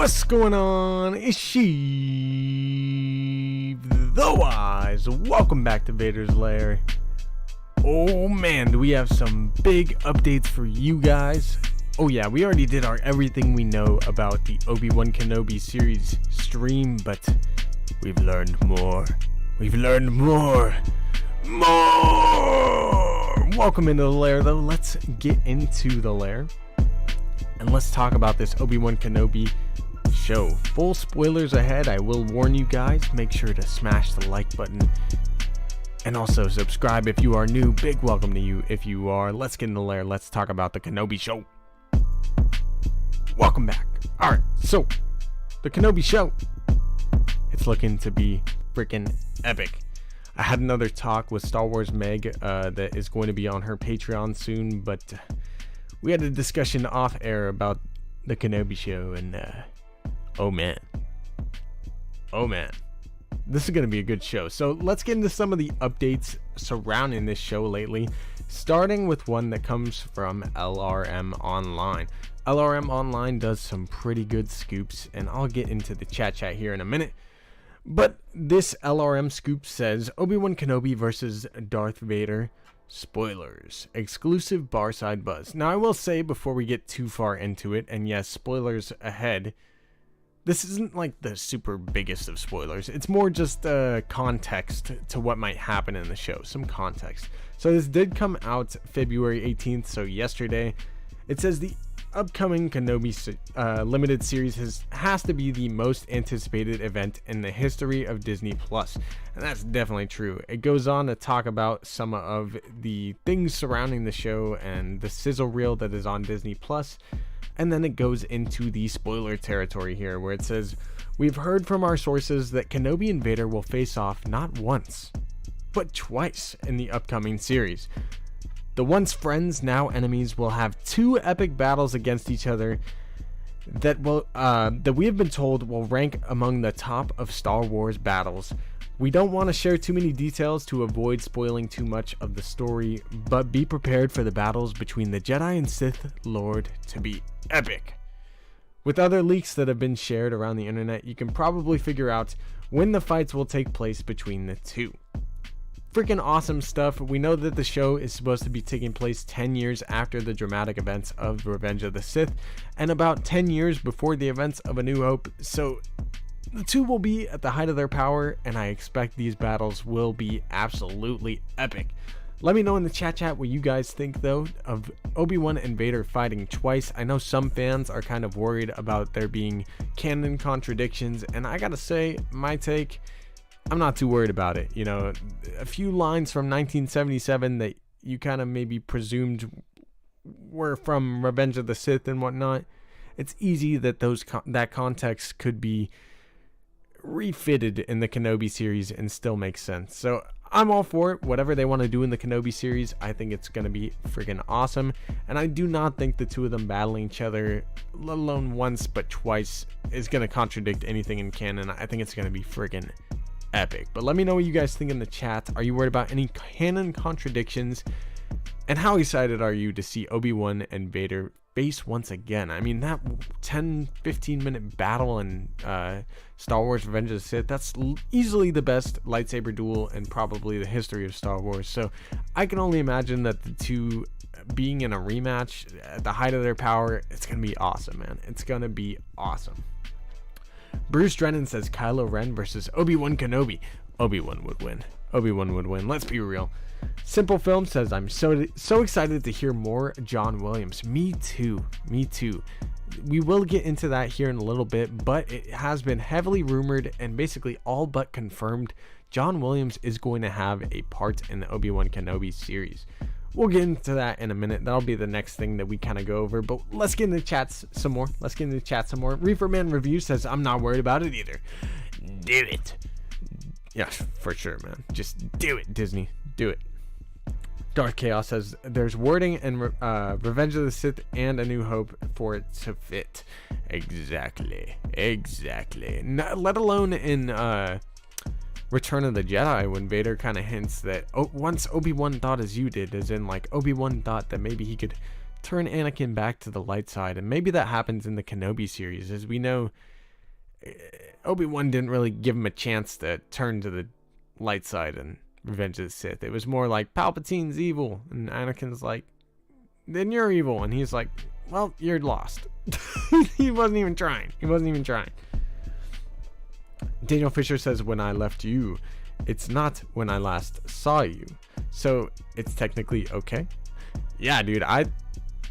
What's going on? It's Sheev the Wise. Welcome back to Vader's Lair. Oh man, do we have some big updates for you guys. Oh yeah, we already did our everything we know about the Obi Wan Kenobi series stream, but we've learned more. Welcome into the lair though. Let's get into the lair and let's talk about this Obi Wan Kenobi show. Full spoilers ahead. I will warn you guys. Make sure to smash the like button and also subscribe if you are new. Big welcome to you if you are. Let's get in the lair. Let's talk about the Kenobi show. Welcome back. Alright, so the Kenobi show, it's looking to be freaking epic. I had another talk with Star Wars Meg that is going to be on her Patreon soon, but we had a discussion off air about the Kenobi show, and oh man, this is going to be a good show. So let's get into some of the updates surrounding this show lately, starting with one that comes from LRM Online. LRM Online does some pretty good scoops, and I'll get into the chat here in a minute. But this LRM scoop says Obi Wan Kenobi versus Darth Vader. Spoilers. Exclusive Barside Buzz. Now I will say before we get too far into it, and yes, spoilers ahead, this isn't like the super biggest of spoilers. It's more just context to what might happen in the show. Some context. So this did come out February 18th, so yesterday. It says the upcoming Kenobi limited series has to be the most anticipated event in the history of Disney Plus, and that's definitely true. It goes on to talk about some of the things surrounding the show and the sizzle reel that is on Disney Plus, and then it goes into the spoiler territory here, where it says, "We've heard from our sources that Kenobi and Vader will face off not once, but twice in the upcoming series. The once friends, now enemies, will have two epic battles against each other that we have been told will rank among the top of Star Wars battles. We don't want to share too many details to avoid spoiling too much of the story, but be prepared for the battles between the Jedi and Sith Lord to be epic." With other leaks that have been shared around the internet, you can probably figure out when the fights will take place between the two. Freaking awesome stuff. We know that the show is supposed to be taking place 10 years after the dramatic events of Revenge of the Sith and about 10 years before the events of A New Hope, so the two will be at the height of their power, and I expect these battles will be absolutely epic. Let me know in the chat what you guys think though of Obi-Wan and Vader fighting twice. I know some fans are kind of worried about there being canon contradictions, and I gotta say, my take, I'm not too worried about it. You know, a few lines from 1977 that you kind of maybe presumed were from Revenge of the Sith and whatnot. It's easy that that context could be refitted in the Kenobi series and still make sense. So I'm all for it. Whatever they want to do in the Kenobi series, I think it's going to be freaking awesome. And I do not think the two of them battling each other, let alone once but twice, is going to contradict anything in canon. I think it's going to be freaking epic. But let me know what you guys think in the chat. Are you worried about any canon contradictions? And how excited are you to see Obi-Wan and Vader face once again? I mean, that 10-15 minute battle in Star Wars Revenge of the Sith, that's easily the best lightsaber duel in probably the history of Star Wars. So I can only imagine that the two being in a rematch at the height of their power, it's gonna be awesome, man. It's gonna be awesome. Bruce Drennan says Kylo Ren versus Obi-Wan Kenobi. Obi-Wan would win. Let's be real. Simple Film says, "I'm so excited to hear more John Williams." Me too. We will get into that here in a little bit, but it has been heavily rumored and basically all but confirmed John Williams is going to have a part in the Obi-Wan Kenobi series. We'll get into that in a minute. That'll be the next thing that we kind of go over. But let's get into chats some more. Reeferman Review says, "I'm not worried about it either." Do it. Yeah, for sure, man. Just do it, Disney. Do it. Darth Chaos says, "There's wording in Revenge of the Sith and A New Hope for it to fit." Exactly. Let alone in Return of the Jedi, when Vader kind of hints that once Obi-Wan thought as you did, as in like Obi-Wan thought that maybe he could turn Anakin back to the light side, and maybe that happens in the Kenobi series. As we know, Obi-Wan didn't really give him a chance to turn to the light side and Revenge of the Sith. It was more like Palpatine's evil, and Anakin's like, then you're evil, and he's like, well, you're lost. He wasn't even trying. Daniel Fisher says, when I left you, it's not when I last saw you. So it's technically okay. Yeah, dude, I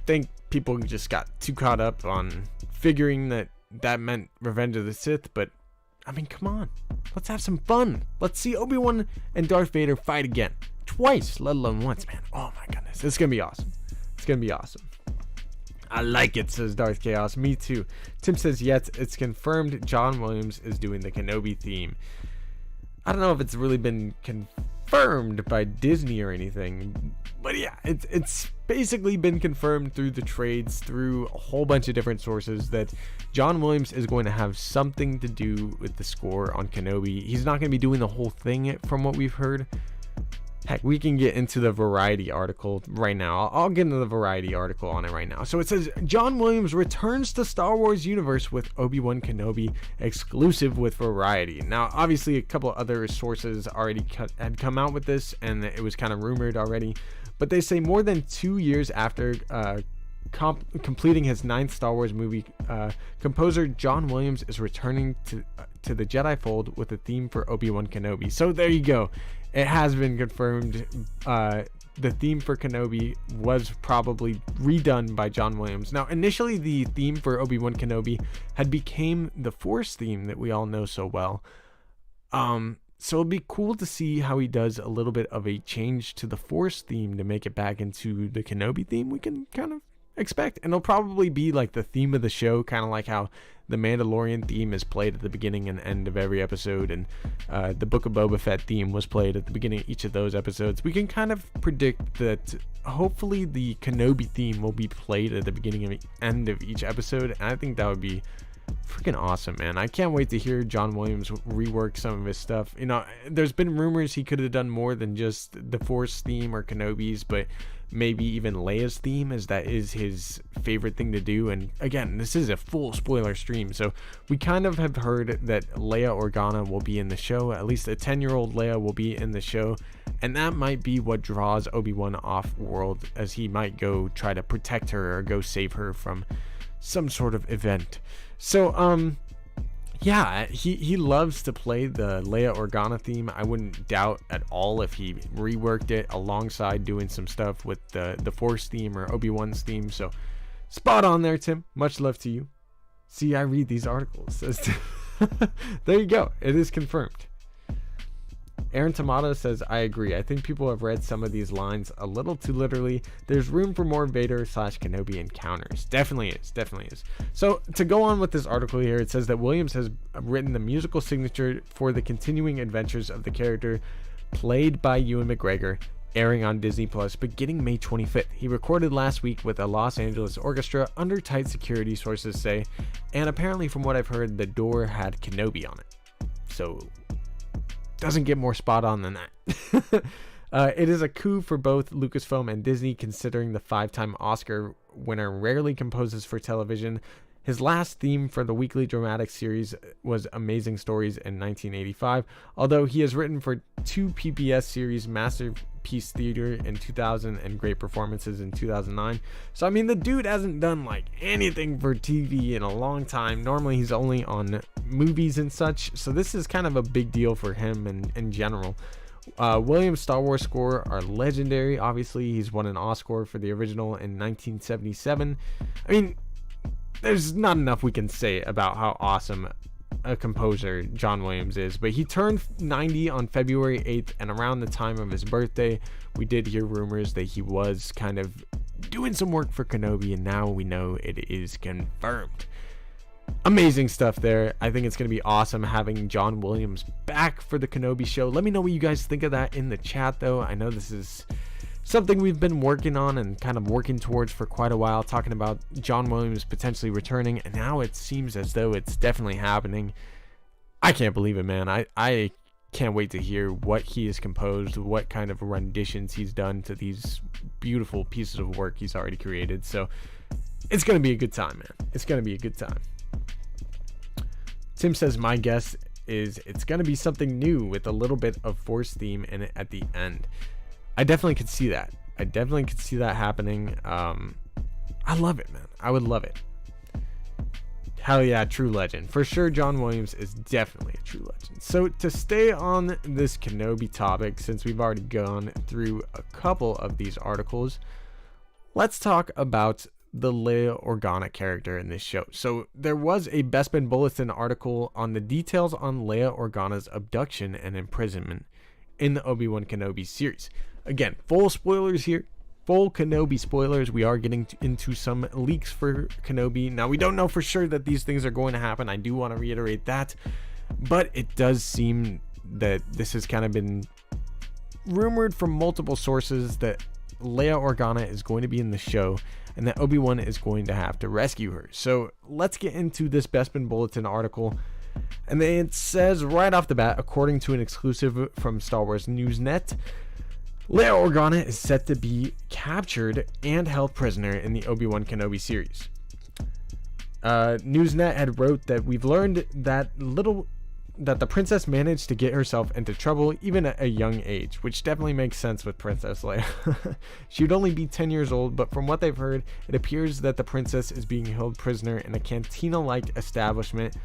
think people just got too caught up on figuring that meant Revenge of the Sith, but I mean, come on. Let's have some fun. Let's see Obi-Wan and Darth Vader fight again. Twice, let alone once, man. Oh my goodness. It's going to be awesome. I like it, says Darth Chaos. Me too. Tim says, yes, it's confirmed John Williams is doing the Kenobi theme. I don't know if it's really been confirmed by Disney or anything, but yeah, it's basically been confirmed through the trades, through a whole bunch of different sources, that John Williams is going to have something to do with the score on Kenobi. He's not going to be doing the whole thing from what we've heard. Heck, we can get into the Variety article right now. I'll get into the Variety article on it right now. So it says, John Williams returns to Star Wars universe with Obi Wan Kenobi, exclusive with Variety. Now, obviously, a couple other sources already had come out with this, and it was kind of rumored already. But they say more than 2 years after completing his 9th Star Wars movie, composer John Williams is returning to the Jedi fold with a theme for Obi Wan Kenobi. So there you go. It has been confirmed. The theme for Kenobi was probably redone by John Williams. Now, initially, the theme for Obi Wan Kenobi had became the Force theme that we all know so well. So it'll be cool to see how he does a little bit of a change to the Force theme to make it back into the Kenobi theme we can kind of expect. And it'll probably be like the theme of the show, kind of like how the Mandalorian theme is played at the beginning and end of every episode, and the Book of Boba Fett theme was played at the beginning of each of those episodes. We can kind of predict that hopefully the Kenobi theme will be played at the beginning and end of each episode, and I think that would be freaking awesome, man. I can't wait to hear John Williams rework some of his stuff. You know, there's been rumors he could have done more than just the Force theme or Kenobi's, but maybe even Leia's theme, as that is his favorite thing to do. And again, this is a full spoiler stream, so we kind of have heard that Leia Organa will be in the show. At least a 10-year-old Leia will be in the show, and that might be what draws Obi-Wan off world, as he might go try to protect her or go save her from some sort of event. So yeah, he loves to play the Leia Organa theme. I wouldn't doubt at all if he reworked it alongside doing some stuff with the Force theme or Obi-Wan's theme. So spot on there, Tim. Much love to you. See, I read these articles. There you go. It is confirmed. Aaron Tomato says, I agree. I think people have read some of these lines a little too literally. There's room for more Vader/Kenobi encounters. Definitely is. So to go on with this article here, it says that Williams has written the musical signature for the continuing adventures of the character played by Ewan McGregor, airing on Disney Plus beginning May 25th. He recorded last week with a Los Angeles orchestra under tight security, sources say, and apparently from what I've heard, the door had Kenobi on it. So doesn't get more spot on than that. It is a coup for both Lucasfilm and Disney, considering the 5-time Oscar winner rarely composes for television. His last theme for the weekly dramatic series was Amazing Stories in 1985, although he has written for 2 PBS series, Masterpiece Theater in 2000 and Great Performances in 2009. So I mean, the dude hasn't done like anything for TV in a long time. Normally he's only on movies and such, so this is kind of a big deal for him in general. Williams' Star Wars score are legendary. Obviously, he's won an Oscar for the original in 1977. I mean, there's not enough we can say about how awesome a composer John Williams is, but he turned 90 on February 8th, and around the time of his birthday, we did hear rumors that he was kind of doing some work for Kenobi, and now we know it is confirmed. Amazing stuff there. I think it's going to be awesome having John Williams back for the Kenobi show. Let me know what you guys think of that in the chat, though. I know this is something we've been working on and kind of working towards for quite a while, talking about John Williams potentially returning, and now it seems as though it's definitely happening. I can't believe it, man. I can't wait to hear what he has composed, what kind of renditions he's done to these beautiful pieces of work he's already created. So it's going to be a good time, man. It's going to be a good time. Tim says, my guess is it's going to be something new with a little bit of Force theme in it at the end. I definitely could see that. Happening. I love it, man. I would love it. Hell yeah, true legend. For sure, John Williams is definitely a true legend. So to stay on this Kenobi topic, since we've already gone through a couple of these articles, let's talk about the Leia Organa character in this show. So there was a Bespin Bulletin article on the details on Leia Organa's abduction and imprisonment in the Obi Wan Kenobi series. Again, full spoilers here. Full Kenobi spoilers. We are getting into some leaks for Kenobi. Now, we don't know for sure that these things are going to happen. I do want to reiterate that. But it does seem that this has kind of been rumored from multiple sources that Leia Organa is going to be in the show and that Obi-Wan is going to have to rescue her. So let's get into this Bespin Bulletin article. And it says right off the bat, according to an exclusive from Star Wars Newsnet, Leia Organa is set to be captured and held prisoner in the Obi Wan Kenobi series. Newsnet had wrote that we've learned that the princess managed to get herself into trouble even at a young age, which definitely makes sense with Princess Leia. She would only be 10 years old, but from what they've heard, it appears that the princess is being held prisoner in a cantina-like establishment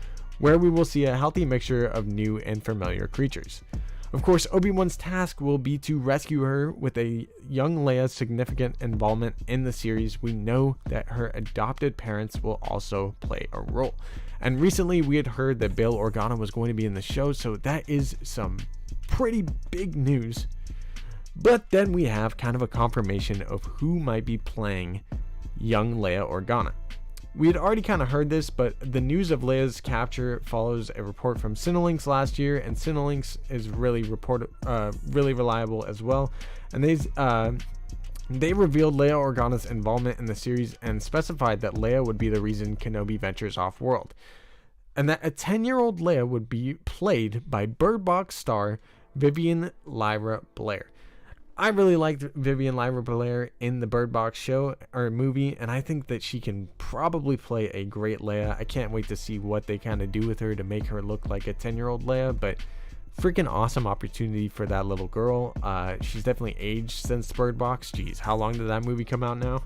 where we will see a healthy mixture of new and familiar creatures. Of course, Obi-Wan's task will be to rescue her. With a young Leia's significant involvement in the series, we know that her adopted parents will also play a role. And recently we had heard that Bail Organa was going to be in the show, so that is some pretty big news. But then we have kind of a confirmation of who might be playing young Leia Organa. We had already kind of heard this, but the news of Leia's capture follows a report from Cinelinx last year, and Cinelinx is really reliable as well. And they revealed Leia Organa's involvement in the series and specified that Leia would be the reason Kenobi ventures off-world, and that a 10-year-old Leia would be played by Bird Box star Vivian Lyra Blair. I really liked Vivian Lyra Blair in the Bird Box show or movie, and I think that she can probably play a great Leia. I can't wait to see what they kind of do with her to make her look like a 10-year-old Leia, but freaking awesome opportunity for that little girl. She's definitely aged since Bird Box. Jeez, how long did that movie come out now?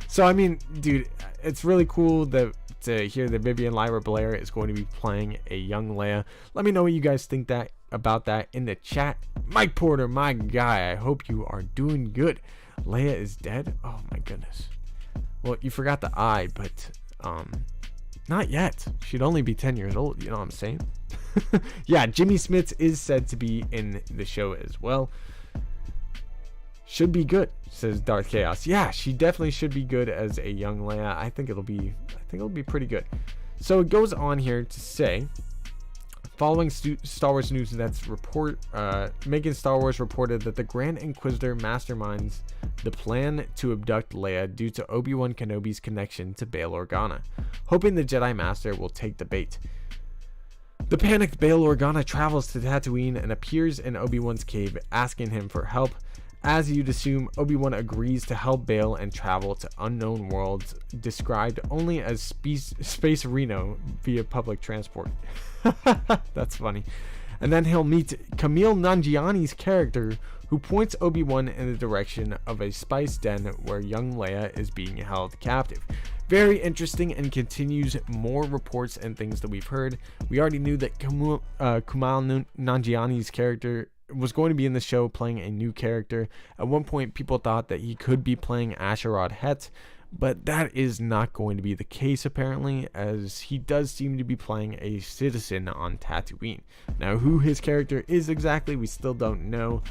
So, I mean, dude, it's really cool to hear that Vivian Lyra Blair is going to be playing a young Leia. Let me know what you guys think about that in the chat. Mike Porter, my guy, I hope you are doing good. Leia is dead? Oh my goodness. Well, you forgot the I, but not yet. She'd only be 10 years old, you know what I'm saying? Yeah, Jimmy Smits is said to be in the show as well. Should be good, says Darth Chaos. Yeah, she definitely should be good as a young Leia. I think it'll be pretty good. So it goes on here to say, following Star Wars Newsnet's report, Megan Star Wars reported that the Grand Inquisitor masterminds the plan to abduct Leia due to Obi Wan Kenobi's connection to Bail Organa, hoping the Jedi Master will take the bait. The panicked Bail Organa travels to Tatooine and appears in Obi-Wan's cave, asking him for help. As you'd assume, Obi-Wan agrees to help Bail and travel to unknown worlds described only as Space Reno via public transport. That's funny. And then he'll meet Camille Nanjiani's character, who points Obi-Wan in the direction of a spice den where young Leia is being held captive. Very interesting, and continues more reports and things that we've heard. We already knew that Kumail Nanjiani's character was going to be in the show playing a new character. At one point, people thought that he could be playing Asherod Het, but that is not going to be the case apparently, as he does seem to be playing a citizen on Tatooine. Now, who his character is exactly, we still don't know,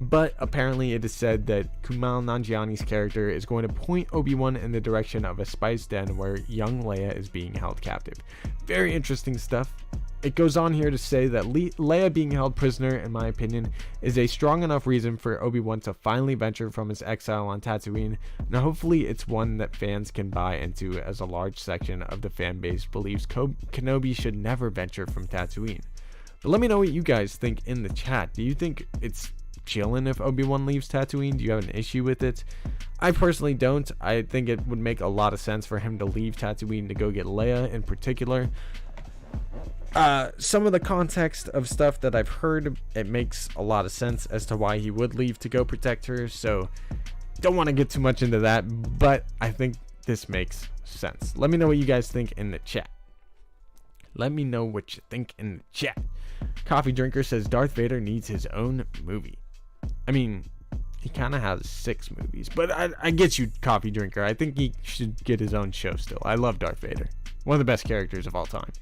but apparently it is said that Kumail Nanjiani's character is going to point Obi-Wan in the direction of a spice den where young Leia is being held captive. Very interesting stuff. It goes on here to say that Leia being held prisoner, in my opinion, is a strong enough reason for Obi-Wan to finally venture from his exile on Tatooine. Now, hopefully it's one that fans can buy into, as a large section of the fan base believes Kenobi should never venture from Tatooine. But let me know what you guys think in the chat. Do you think it's chilling if Obi-Wan leaves Tatooine? Do you have an issue with it? I personally don't. I think it would make a lot of sense for him to leave Tatooine to go get Leia in particular. Some of the context of stuff that I've heard, it makes a lot of sense as to why he would leave to go protect her. So don't want to get too much into that, but I think this makes sense. Let me know what you guys think in the chat. Let me know what you think in the chat. Coffee Drinker says Darth Vader needs his own movie. I mean, he kind of has 6 movies, but I get you, Coffee Drinker. I think he should get his own show still. I love Darth Vader. One of the best characters of all time.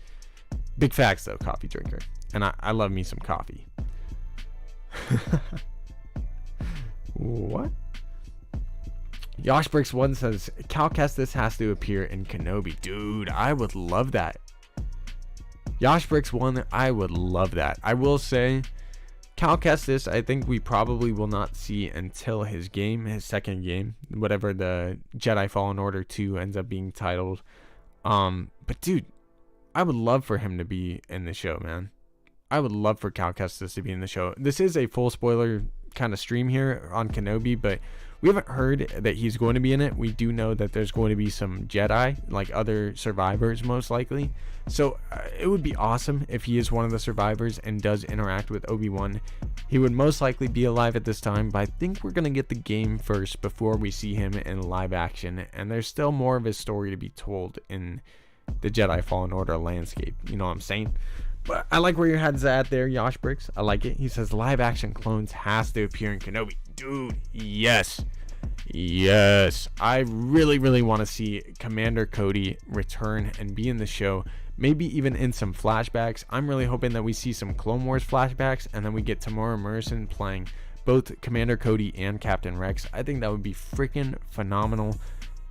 Big facts though, Coffee Drinker. And I love me some coffee. What? Yoshbricks1 says Cal Kestis has to appear in Kenobi. Dude, I would love that. Yoshbricks1, I would love that. I will say, Cal Kestis, I think we probably will not see until his game, his second game, whatever the Jedi Fallen Order 2 ends up being titled. But dude, I would love for him to be in the show, man. I would love for Cal Kestis to be in the show. This is a full spoiler kind of stream here on Kenobi, but we haven't heard that he's going to be in it. We do know that there's going to be some Jedi, like other survivors most likely. So it would be awesome if he is one of the survivors and does interact with Obi-Wan. He would most likely be alive at this time, but I think we're going to get the game first before we see him in live action. And there's still more of his story to be told in the Jedi Fallen Order landscape. You know what I'm saying? But I like where your head's at there, Yosh Bricks. I like it. He says live action clones has to appear in Kenobi. Dude, yes. Yes. I really want to see Commander Cody return and be in the show. Maybe even in some flashbacks. I'm really hoping that we see some Clone Wars flashbacks and then we get Tamora Morrison playing both Commander Cody and Captain Rex. I think that would be freaking phenomenal.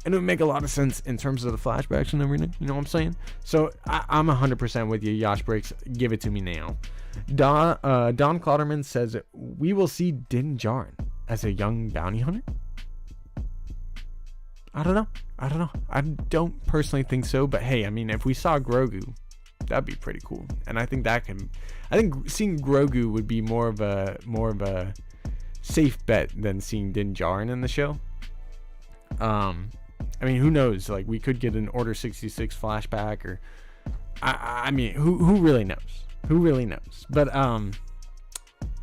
And it would make a lot of sense in terms of the flashbacks and everything. You know what I'm saying? So I'm 100% with you, Yosh Breaks. Give it to me now. Don Clotterman says, we will see Din Djarin as a young bounty hunter? I don't know. I don't personally think so. But hey, I mean, if we saw Grogu, that'd be pretty cool. And I think seeing Grogu would be more of a safe bet than seeing Din Djarin in the show. I mean, who knows? Like, we could get an Order 66 flashback, or I mean, who really knows? Who really knows? But I'll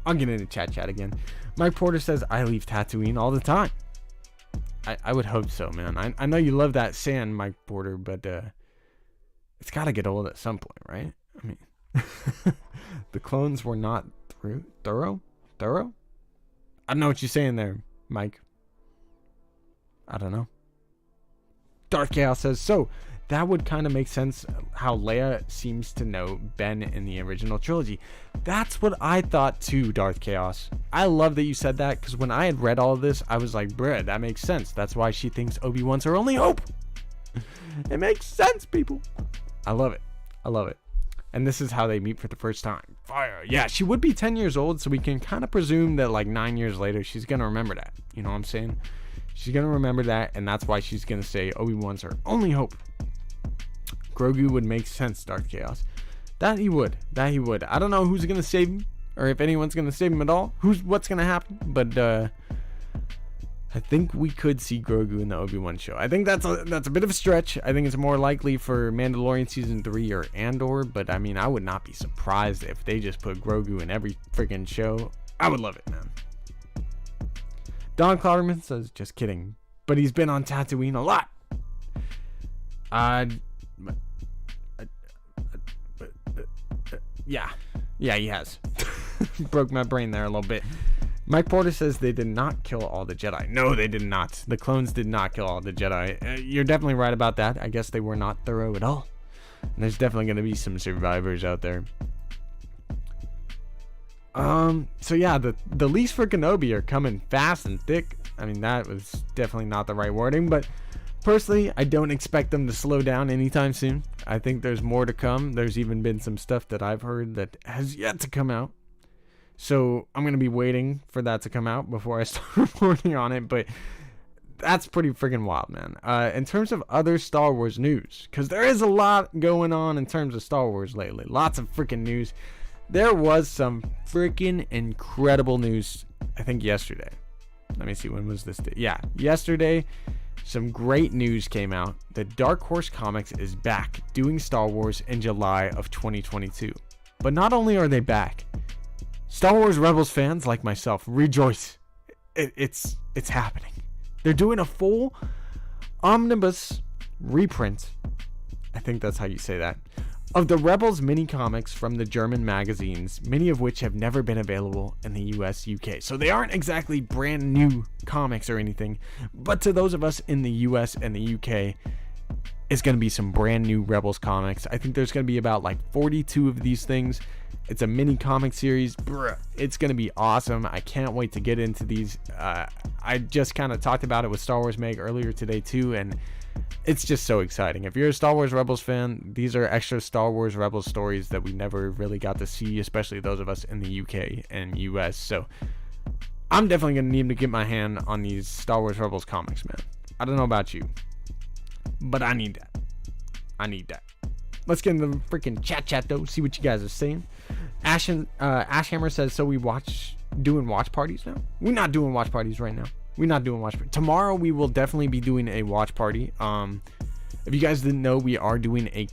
get into chat again. Mike Porter says I leave Tatooine all the time. I would hope so, man. I know you love that sand, Mike Porter, but it's got to get old at some point, right? I mean, the clones were not thorough. I don't know what you're saying there, Mike. I don't know. Darth Chaos says, so that would kind of make sense how Leia seems to know Ben in the original trilogy. That's what I thought too, Darth Chaos. I love that you said that, because when I had read all of this, I was like, bruh, that makes sense. That's why she thinks Obi-Wan's her only hope. It makes sense, people. I love it. And this is how they meet for the first time. Fire. Yeah, she would be 10 years old, so we can kind of presume that like 9 years later, she's going to remember that. You know what I'm saying? She's going to remember that, and that's why she's going to say Obi-Wan's her only hope. Grogu would make sense, Darth Chaos. That he would. I don't know who's going to save him, or if anyone's going to save him at all. What's going to happen, but I think we could see Grogu in the Obi-Wan show. I think that's a bit of a stretch. I think it's more likely for Mandalorian Season 3 or Andor, but I mean, I would not be surprised if they just put Grogu in every freaking show. I would love it, man. Don Clotterman says, just kidding, but he's been on Tatooine a lot. Yeah, he has. Broke my brain there a little bit. Mike Porter says they did not kill all the Jedi. No, they did not. The clones did not kill all the Jedi. You're definitely right about that. I guess they were not thorough at all. And there's definitely going to be some survivors out there. So yeah, the leaks for Kenobi are coming fast and thick. I mean, that was definitely not the right wording, but personally, I don't expect them to slow down anytime soon. I think there's more to come. There's even been some stuff that I've heard that has yet to come out. So I'm going to be waiting for that to come out before I start reporting on it, but that's pretty freaking wild, man. In terms of other Star Wars news, because there is a lot going on in terms of Star Wars lately. Lots of freaking news. There was some freaking incredible news, I think yesterday. Let me see, when was this day? Yeah, yesterday. some great news came out that Dark Horse Comics is back doing Star Wars in July of 2022. But not only are they back, Star Wars Rebels fans like myself rejoice. It's happening. They're doing a full omnibus reprint, I think that's how you say that, of the Rebels mini comics from the German magazines, many of which have never been available in the US, UK. So they aren't exactly brand new comics or anything, but to those of us in the US and the UK, it's going to be some brand new Rebels comics. I think there's going to be about like 42 of these things. It's a mini comic series. It's going to be awesome. I can't wait to get into these. I just kind of talked about it with Star Wars Meg earlier today too, and it's just so exciting. If you're a Star Wars Rebels fan, these are extra Star Wars Rebels stories that we never really got to see, especially those of us in the UK and US. So I'm definitely going to need to get my hand on these Star Wars Rebels comics, man. I don't know about you, but I need that. Let's get into the freaking chat though, see what you guys are saying. Ashhammer says, so we doing watch parties now? We're not doing watch parties right now. We're not doing watch party. Tomorrow we will definitely be doing a watch party. If you guys didn't know, we are doing a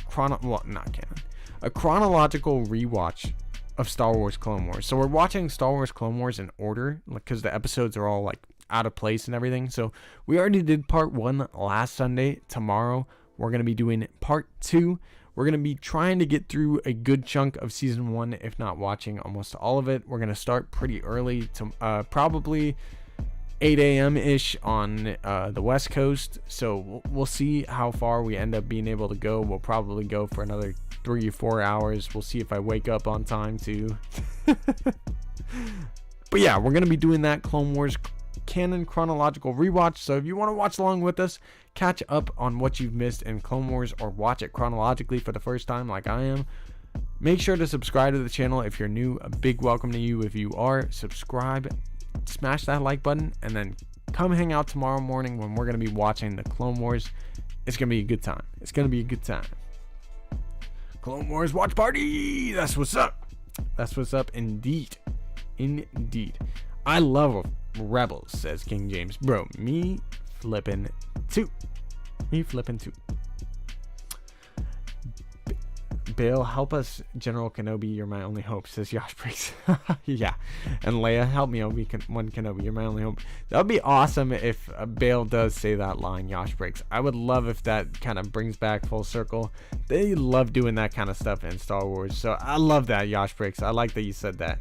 chronological rewatch of Star Wars Clone Wars. So we're watching Star Wars Clone Wars in order, because the episodes are all like out of place and everything. So we already did part 1 last Sunday. Tomorrow we're going to be doing part 2. We're going to be trying to get through a good chunk of season 1, if not watching almost all of it. We're going to start pretty early, to probably 8 a.m. ish on the West Coast. So we'll see how far we end up being able to go. We'll probably go for another 3 or 4 hours. We'll see if I wake up on time too. But yeah, we're going to be doing that Clone Wars canon chronological rewatch. So if you want to watch along with us, catch up on what you've missed in Clone Wars, or watch it chronologically for the first time like I am, make sure to subscribe to the channel if you're new. A big welcome to you if you are. Subscribe, smash that like button, and then come hang out tomorrow morning when we're going to be watching the Clone Wars. It's going to be a good time. It's going to be a good time. Clone Wars watch party. That's what's up. That's what's up indeed. Indeed. I love Rebels, says King James. Bro, me flipping too. Bail, help us, General Kenobi, you're my only hope, says Yosh Breaks. Yeah. And Leia, help me, Obi Wan Kenobi, you're my only hope. That would be awesome if Bail does say that line, Yosh Breaks. I would love if that kind of brings back full circle. They love doing that kind of stuff in Star Wars. So I love that, Yosh Breaks. I like that you said that.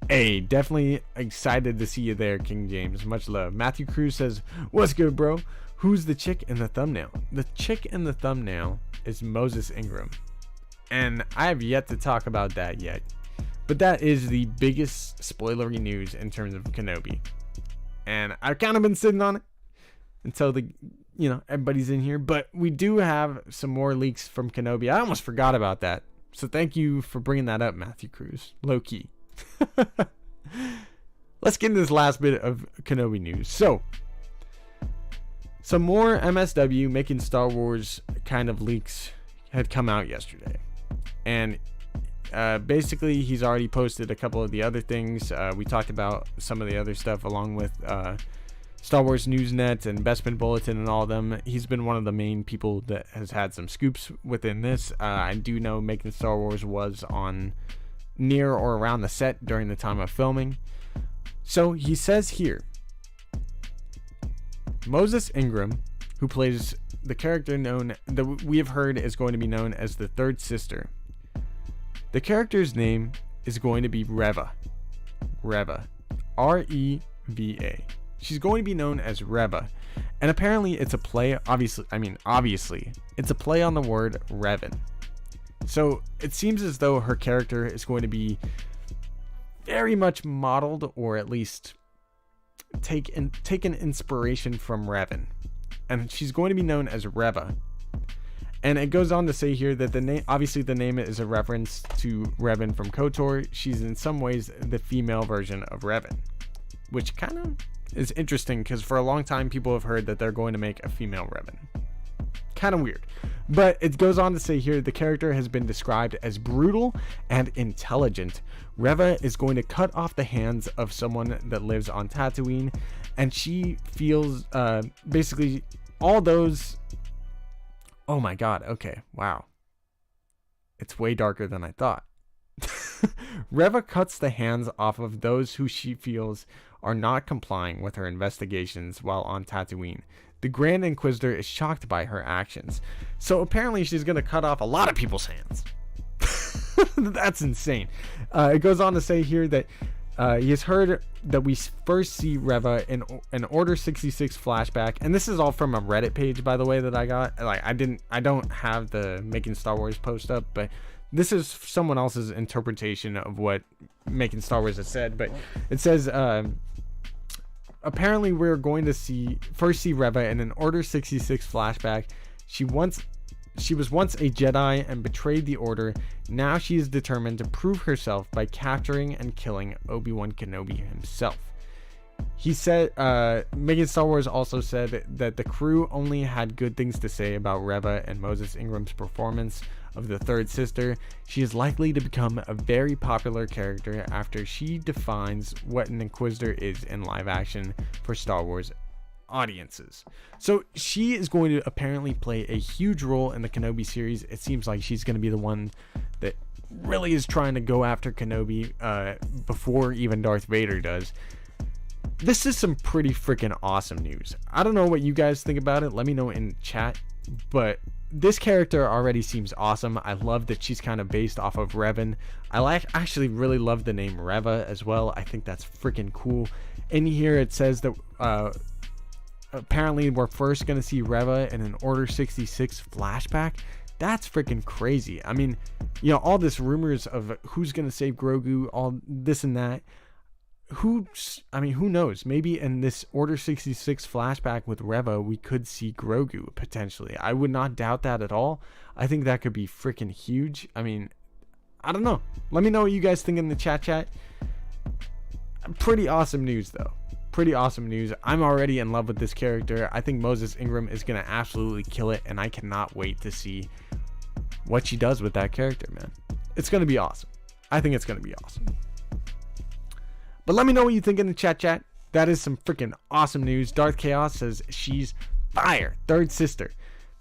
Hey, definitely excited to see you there, King James. Much love. Matthew Cruz says, what's good, bro? Who's the chick in the thumbnail? The chick in the thumbnail is Moses Ingram. And I have yet to talk about that yet. But that is the biggest spoilery news in terms of Kenobi. And I've kind of been sitting on it until everybody's in here. But we do have some more leaks from Kenobi. I almost forgot about that. So thank you for bringing that up, Matthew Cruz. Low key. Let's get into this last bit of Kenobi news. So, some more MSW making Star Wars kind of leaks had come out yesterday, and basically he's already posted a couple of the other things. We talked about some of the other stuff along with Star Wars Newsnet and Bespin Bulletin and all of them. He's been one of the main people that has had some scoops within this. I do know Making Star Wars was on near or around the set during the time of filming. So he says here, Moses Ingram, who plays the character that we have heard is going to be known as the third sister. The character's name is going to be Reva. Reva. R-E-V-A. She's going to be known as Reva. And apparently it's a play, obviously, it's a play on the word Revan. So it seems as though her character is going to be very much modeled, or at least taken inspiration from Revan. And she's going to be known as Reva. And it goes on to say here that the name is a reference to Revan from KOTOR. She's in some ways the female version of Revan, which kind of is interesting because for a long time people have heard that they're going to make a female Revan. Kind of weird. But it goes on to say here, the character has been described as brutal and intelligent. Reva is going to cut off the hands of someone that lives on Tatooine, and she feels basically all those. Oh my god, okay, wow. It's way darker than I thought. Reva cuts the hands off of those who she feels are not complying with her investigations while on Tatooine. The Grand Inquisitor is shocked by her actions. So apparently she's going to cut off a lot of people's hands. That's insane. It goes on to say here that he has heard that we first see Reva in an Order 66 flashback, and this is all from a Reddit page, by the way, that I got. Like, I don't have the Making Star Wars post up, but this is someone else's interpretation of what Making Star Wars has said. But it says, apparently we're going to first see Reva in an Order 66 flashback. She was once a Jedi and betrayed the Order. Now she is determined to prove herself by capturing and killing Obi Wan Kenobi himself. He said, Making Star Wars also said that the crew only had good things to say about Reva and Moses Ingram's performance of the third sister. She is likely to become a very popular character after she defines what an Inquisitor is in live action for Star Wars audiences. So she is going to apparently play a huge role in the Kenobi series. It seems like she's going to be the one that really is trying to go after Kenobi before even Darth Vader does. This is some pretty freaking awesome news. I don't know what you guys think about it. Let me know in chat. But this character already seems awesome. I love that she's kind of based off of Revan. I actually really love the name Reva as well. I think that's freaking cool. In here it says that apparently we're first going to see Reva in an Order 66 flashback. That's freaking crazy. I mean, you know, all this rumors of who's going to save Grogu, all this and that. Who knows? Maybe in this Order 66 flashback with Reva, we could see Grogu potentially. I would not doubt that at all. I think that could be freaking huge. I mean, I don't know. Let me know what you guys think in the chat. Pretty awesome news, though. Pretty awesome news. I'm already in love with this character. I think Moses Ingram is going to absolutely kill it, and I cannot wait to see what she does with that character, man. It's going to be awesome. I think it's going to be awesome. But let me know what you think in the chat. That is some freaking awesome news. Darth Chaos says she's fire. Third sister.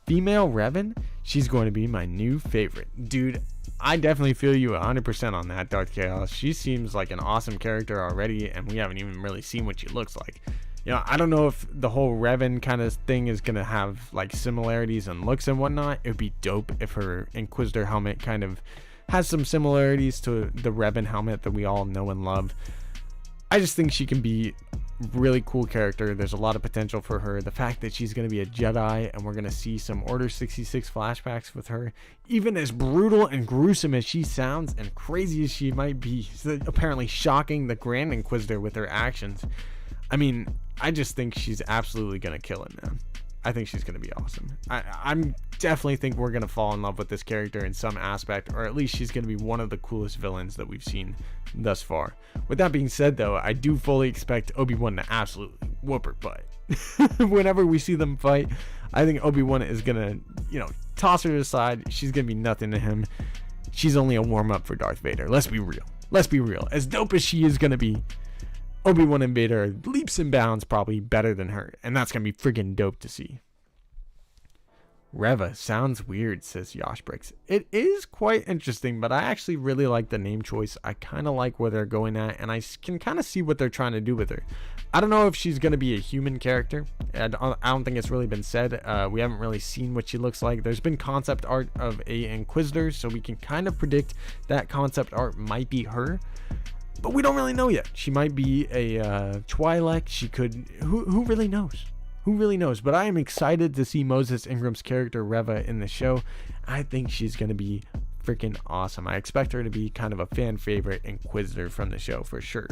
Female Revan. She's going to be my new favorite. Dude, I definitely feel you 100% on that, Darth Chaos. She seems like an awesome character already, and we haven't even really seen what she looks like. You know, I don't know if the whole Revan kind of thing is going to have like similarities in looks and whatnot. It would be dope if her Inquisitor helmet kind of has some similarities to the Revan helmet that we all know and love. I just think she can be a really cool character. There's a lot of potential for her. The fact that she's going to be a Jedi and we're going to see some Order 66 flashbacks with her, even as brutal and gruesome as she sounds and crazy as she might be, apparently shocking the Grand Inquisitor with her actions. I mean, I just think she's absolutely going to kill it, man. I think she's going to be awesome. I'm definitely think we're going to fall in love with this character in some aspect, or at least she's going to be one of the coolest villains that we've seen thus far. With that being said, though, I do fully expect Obi-Wan to absolutely whoop her butt. Whenever we see them fight, I think Obi-Wan is going to, you know, toss her aside. She's going to be nothing to him. She's only a warm-up for Darth Vader. Let's be real. Let's be real. As dope as she is going to be, Obi-Wan and Vader are leaps and bounds probably better than her, and that's going to be freaking dope to see. Reva sounds weird, says Yoshbricks. It is quite interesting, but I actually really like the name choice. I kind of like where they're going at, and I can kind of see what they're trying to do with her. I don't know if she's going to be a human character. I don't think it's really been said. We haven't really seen what she looks like. There's been concept art of a Inquisitor, so we can kind of predict that concept art might be her. But we don't really know yet. She might be a Twi'lek. She could... Who really knows? Who really knows? But I am excited to see Moses Ingram's character Reva in the show. I think she's going to be freaking awesome. I expect her to be kind of a fan favorite Inquisitor from the show for sure.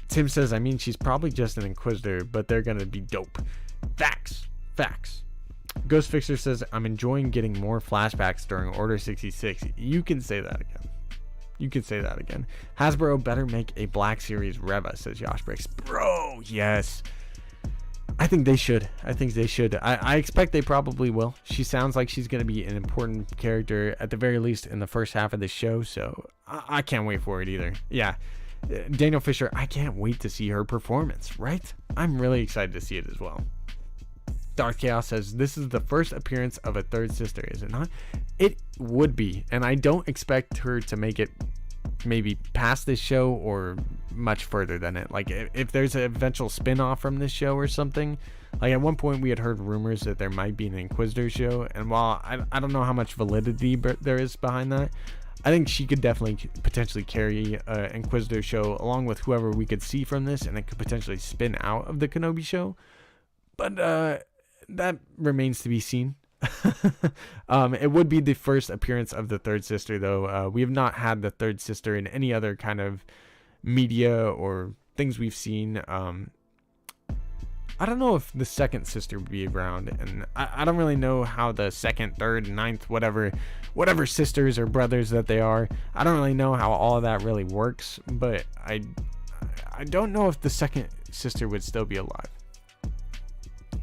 Tim says, I mean, she's probably just an Inquisitor, but they're going to be dope. Facts. Ghost Fixer says, I'm enjoying getting more flashbacks during Order 66. You can say that again. Hasbro better make a Black Series Reva, says Yoshbricks. Bro, yes. I think they should. I expect they probably will. She sounds like she's going to be an important character, at the very least, in the first half of the show. So I can't wait for it either. Yeah. Daniel Fisher, I can't wait to see her performance, right? I'm really excited to see it as well. Darth Chaos says, this is the first appearance of a third sister, is it not? It would be. And I don't expect her to make it maybe past this show or much further than it. Like if there's an eventual spin-off from this show or something, like at one point we had heard rumors that there might be an Inquisitor show, and while I don't know how much validity there is behind that, I think she could definitely potentially carry an Inquisitor show along with whoever we could see from this, and it could potentially spin out of the Kenobi show, but that remains to be seen. It would be the first appearance of the third sister, though. We have not had the third sister in any other kind of media or things we've seen. I don't know if the second sister would be around, and I don't really know how the second, third, ninth, whatever sisters or brothers that they are, I don't really know how all of that really works, but I don't know if the second sister would still be alive.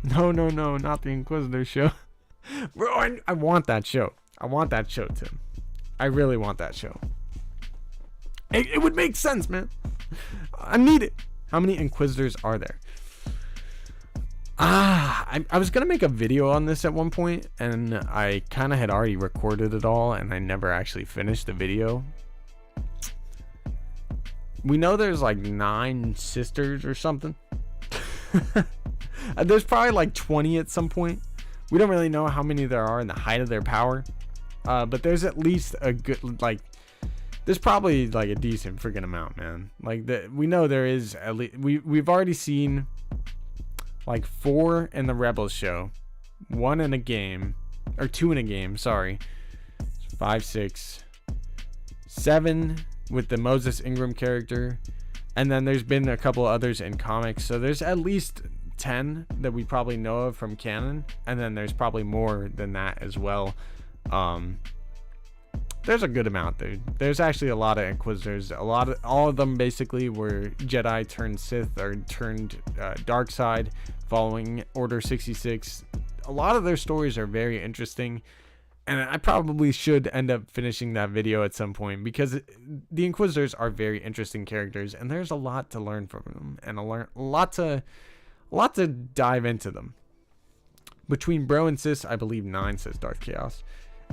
No, not the Inquisitor show. Bro, I want that show. I want that show, Tim. I really want that show. It would make sense, man. I need it. How many Inquisitors are there? I was going to make a video on this at one point, and I kind of had already recorded it all, and I never actually finished the video. We know there's like 9 sisters or something. There's probably like 20 at some point. We don't really know how many there are in the height of their power, but there's at least a good, like, there's probably like a decent freaking amount, man. Like we know there is at least, we've already seen like 4 in the Rebels show, 1 in a game, or 2 in a game, sorry. 5, 6, 7 with the Moses Ingram character, and then there's been a couple others in comics, so there's at least 10 that we probably know of from canon, and then there's probably more than that as well. There's a good amount there. There's actually a lot of Inquisitors. All of them basically were Jedi turned Sith or turned dark side following Order 66. A lot of their stories are very interesting, and I probably should end up finishing that video at some point, because the Inquisitors are very interesting characters, and there's a lot to learn from them, and a lot to dive into them. Between bro and sis, I believe 9, says Darth Chaos.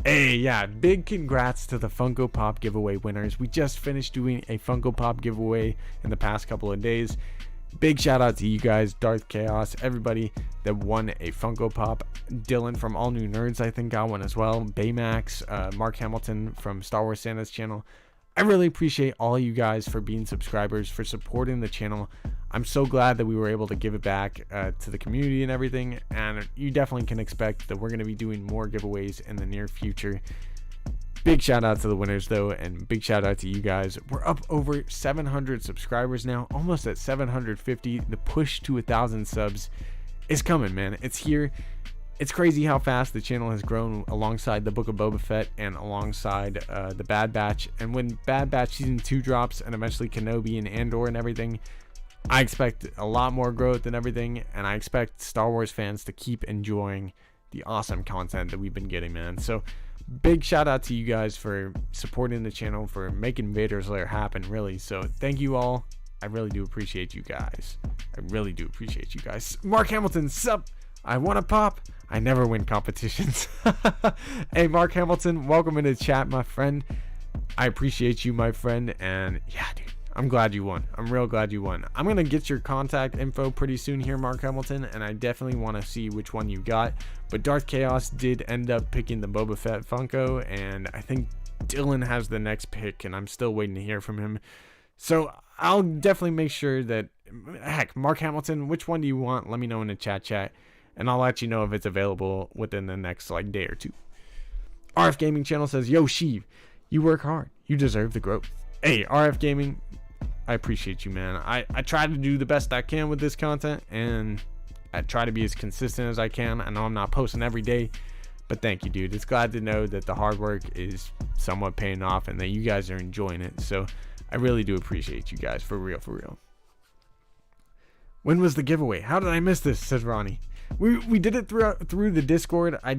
Hey, yeah, big congrats to the Funko Pop giveaway winners. We just finished doing a Funko Pop giveaway in the past couple of days. Big shout out to you guys, Darth Chaos, everybody that won a Funko Pop. Dylan from All New Nerds, I think, got one as well. Baymax, Mark Hamilton from Star Wars Santa's channel. I really appreciate all you guys for being subscribers, for supporting the channel. I'm so glad that we were able to give it back to the community and everything, and you definitely can expect that we're going to be doing more giveaways in the near future. Big shout out to the winners though, and big shout out to you guys. We're up over 700 subscribers now, almost at 750. The push to 1,000 subs is coming, man. It's here. It's crazy how fast the channel has grown alongside the Book of Boba Fett and alongside the Bad Batch. And when Bad Batch Season 2 drops, and eventually Kenobi and Andor and everything, I expect a lot more growth and everything. And I expect Star Wars fans to keep enjoying the awesome content that we've been getting, man. So big shout out to you guys for supporting the channel, for making Vader's Lair happen, really. So thank you all. I really do appreciate you guys. I really do appreciate you guys. Mark Hamilton, sup? I want to pop. I never win competitions. Hey, Mark Hamilton, welcome into the chat, my friend. I appreciate you, my friend. And yeah, dude, I'm glad you won. I'm real glad you won. I'm going to get your contact info pretty soon here, Mark Hamilton, and I definitely want to see which one you got. But Darth Chaos did end up picking the Boba Fett Funko, and I think Dylan has the next pick, and I'm still waiting to hear from him. So I'll definitely make sure that, heck, Mark Hamilton, which one do you want? Let me know in the chat. And I'll let you know if it's available within the next like day or two. RF Gaming Channel says, yo, Sheev, you work hard. You deserve the growth. Hey, RF Gaming, I appreciate you, man. I try to do the best I can with this content, and I try to be as consistent as I can. I know I'm not posting every day, but thank you, dude. It's glad to know that the hard work is somewhat paying off and that you guys are enjoying it. So I really do appreciate you guys, for real, for real. When was the giveaway? How did I miss this? Says Ronnie. We did it through the Discord. I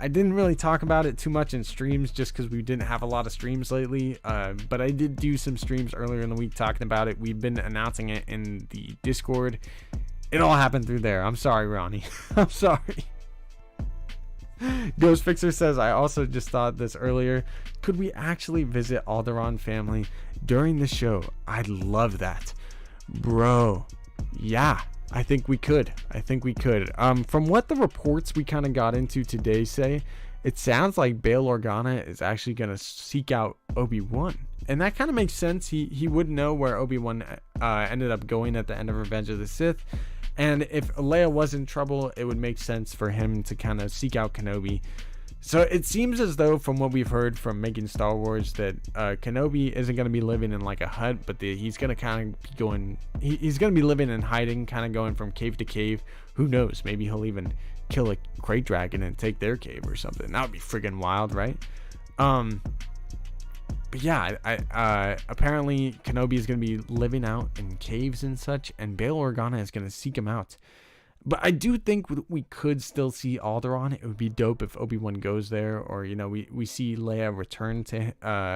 didn't really talk about it too much in streams just because we didn't have a lot of streams lately. But I did do some streams earlier in the week talking about it. We've been announcing it in the Discord. It all happened through there. I'm sorry, Ronnie. I'm sorry. Ghost Fixer says, I also just thought this earlier. Could we actually visit Alderaan family during the show? I'd love that. Bro, yeah. I think we could. From what the reports we kind of got into today say, it sounds like Bail Organa is actually going to seek out Obi-Wan. And that kind of makes sense. He would know where Obi-Wan ended up going at the end of Revenge of the Sith. And if Leia was in trouble, it would make sense for him to kind of seek out Kenobi. So it seems as though, from what we've heard from Making Star Wars, that Kenobi isn't going to be living in like a hut, but he's going to kind of be going, he's going to be living in hiding, kind of going from cave to cave. Who knows? Maybe he'll even kill a crate dragon and take their cave or something. That would be friggin' wild, right? But yeah, apparently Kenobi is going to be living out in caves and such, and Bail Organa is going to seek him out. But I do think we could still see Alderaan. It would be dope if Obi-Wan goes there, or, you know, we see Leia return to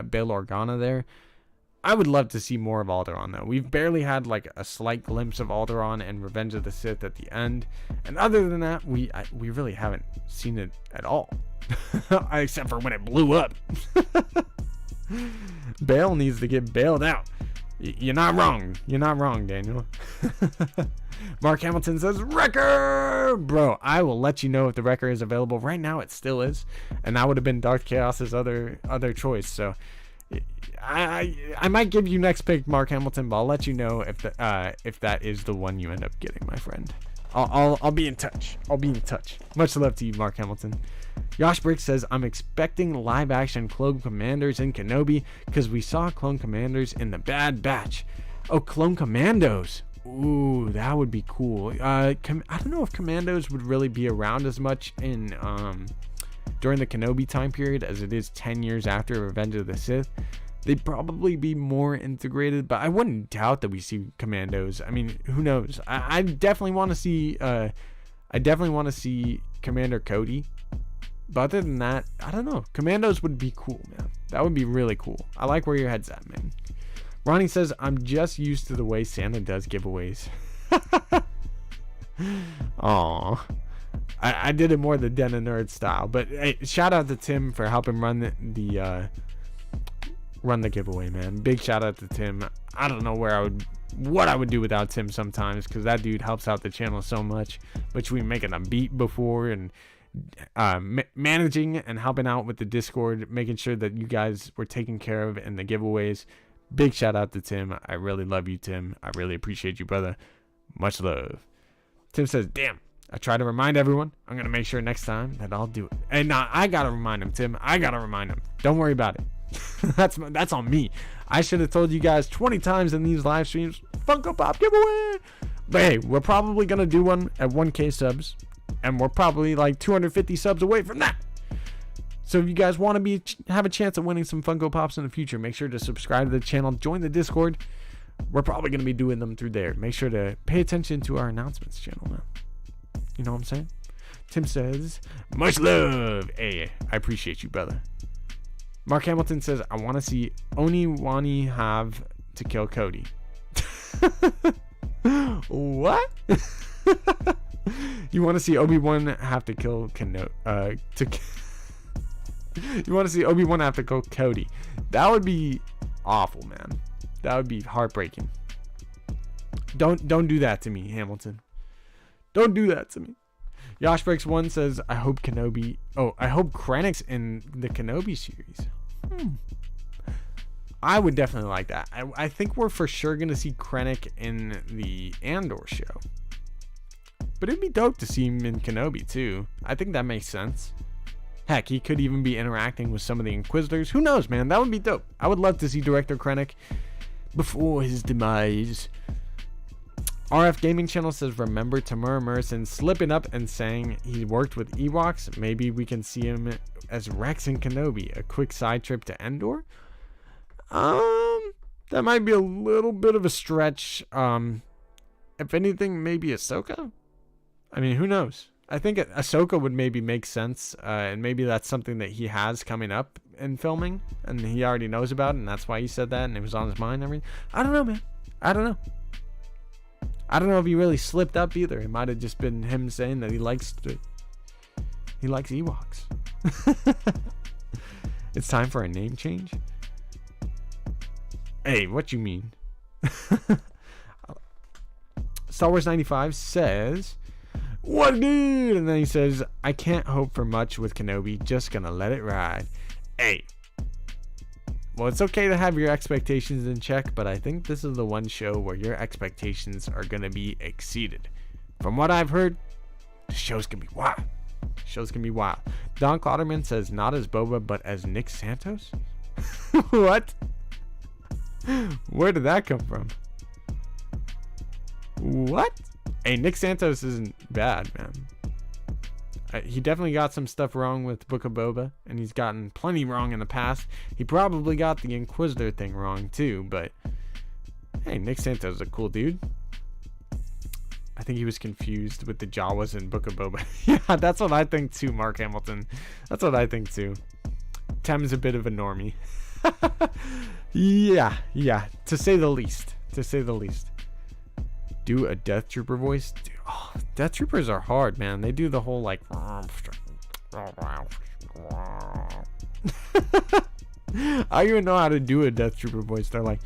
Bail Organa there. I would love to see more of Alderaan, though. We've barely had, like, a slight glimpse of Alderaan and Revenge of the Sith at the end. And other than that, we really haven't seen it at all. Except for when it blew up. Bail needs to get bailed out. You're not wrong. You're not wrong, Daniel. Mark Hamilton says, Wrecker! Bro, I will let you know if the Wrecker is available. Right now, it still is. And that would have been Darth Chaos's other choice. So, I might give you next pick, Mark Hamilton, but I'll let you know if that is the one you end up getting, my friend. I'll be in touch. Much love to you, Mark Hamilton. Yosh Brick says, I'm expecting live action Clone Commanders in Kenobi because we saw Clone Commanders in the Bad Batch. Oh, Clone Commandos. Ooh, that would be cool. I don't know if Commandos would really be around as much in during the Kenobi time period as it is 10 years after Revenge of the Sith. They'd probably be more integrated, but I wouldn't doubt that we see Commandos. I mean, who knows? I definitely want to see. I definitely want to see Commander Cody. But other than that, I don't know. Commandos would be cool, man. That would be really cool. I like where your head's at, man. Ronnie says, I'm just used to the way Santa does giveaways. Aw. I did it more the Den of Nerd style. But hey, shout out to Tim for helping run the giveaway, man. Big shout out to Tim. I don't know what I would do without Tim sometimes, because that dude helps out the channel so much. Between making a beat before and managing and helping out with the Discord, making sure that you guys were taken care of in the giveaways. Big shout out to Tim. I really love you, Tim. I really appreciate you, brother. Much love. Tim says, damn, I try to remind everyone. I'm going to make sure next time that I'll do it. And I got to remind him, Tim. I got to remind him. Don't worry about it. That's on me. I should have told you guys 20 times in these live streams, Funko Pop giveaway. But hey, we're probably going to do one at 1K subs. And we're probably like 250 subs away from that. So if you guys want to have a chance at winning some Funko Pops in the future, make sure to subscribe to the channel, join the Discord. We're probably going to be doing them through there. Make sure to pay attention to our announcements channel now. You know what I'm saying? Tim says, much love. Hey, I appreciate you, brother. Mark Hamilton says, I want to see Oniwani have to kill Cody. What? You want to see Obi-Wan have to kill You want to see Obi-Wan have to kill Cody. That would be awful, man. That would be heartbreaking. Don't do that to me, Hamilton. Don't do that to me. Yosh Breaks 1 says, I hope Krennic's in the Kenobi series. I would definitely like that. I think we're for sure going to see Krennic in the Andor show. But it'd be dope to see him in Kenobi too. I think that makes sense. Heck, he could even be interacting with some of the Inquisitors. Who knows, man? That would be dope. I would love to see Director Krennic before his demise. RF Gaming Channel says, remember Tamura Morrison slipping up and saying he worked with Ewoks? Maybe we can see him as Rex and Kenobi. A quick side trip to Endor? That might be a little bit of a stretch. If anything, maybe Ahsoka? I mean, who knows? I think Ahsoka would maybe make sense, and maybe that's something that he has coming up in filming, and he already knows about it, and that's why he said that, and it was on his mind and everything. I don't know, man. I don't know. I don't know if he really slipped up either. It might have just been him saying that he likes Ewoks. It's time for a name change? Hey, what you mean? Star Wars 95 says, what dude? And then he says, I can't hope for much with Kenobi, just gonna let it ride. Hey, well, it's okay to have your expectations in check, but I think this is the one show where your expectations are gonna be exceeded. From what I've heard, the show's gonna be wild. Don Clotterman says, not as Boba, but as Nick Santos? What? Where did that come from? What? Hey, Nick Santos isn't bad, man. He definitely got some stuff wrong with Book of Boba, and he's gotten plenty wrong in the past. He probably got the Inquisitor thing wrong too, but hey, Nick Santos is a cool dude. I think he was confused with the Jawas in Book of Boba. Yeah, that's what I think too, Mark Hamilton. That's what I think too. Tem's a bit of a normie. Yeah, to say the least. Do a Death Trooper voice? Dude, Death Troopers are hard, man. They do the whole like I don't even know how to do a Death Trooper voice. They're like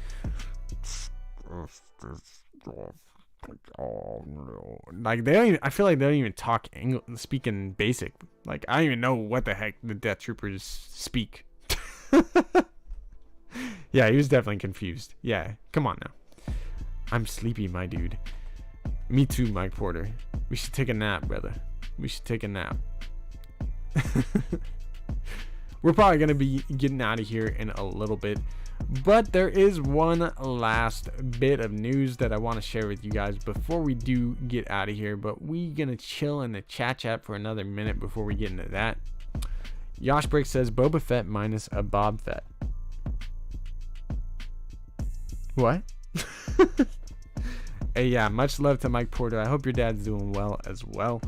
they don't even, I feel like they don't even talk English, speak in basic. Like I don't even know what the heck the Death Troopers speak. Yeah, he was definitely confused. Yeah, come on now. I'm sleepy, my dude. Me too, Mike Porter. We should take a nap, brother. We should take a nap. We're probably going to be getting out of here in a little bit. But there is one last bit of news that I want to share with you guys before we do get out of here. But we're going to chill in the chat for another minute before we get into that. Yosh Break says Boba Fett minus a Bob Fett. What? Hey, yeah, much love to Mike Porter. I hope your dad's doing well as well.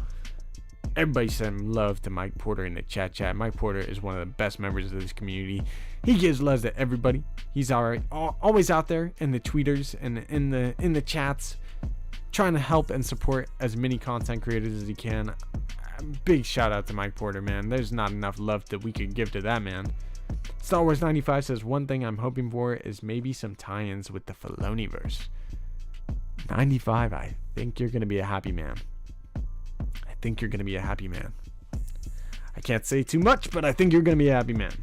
Everybody send love to Mike Porter in the chat. Mike Porter is one of the best members of this community. He gives love to everybody. He's always out there in the tweeters and in the chats, trying to help and support as many content creators as he can. Big shout out to Mike Porter, man. There's not enough love that we could give to that man. Star Wars 95 says, one thing I'm hoping for is maybe some tie-ins with the Filoniverse. 95, I think you're going to be a happy man. I can't say too much, but I think you're going to be a happy man.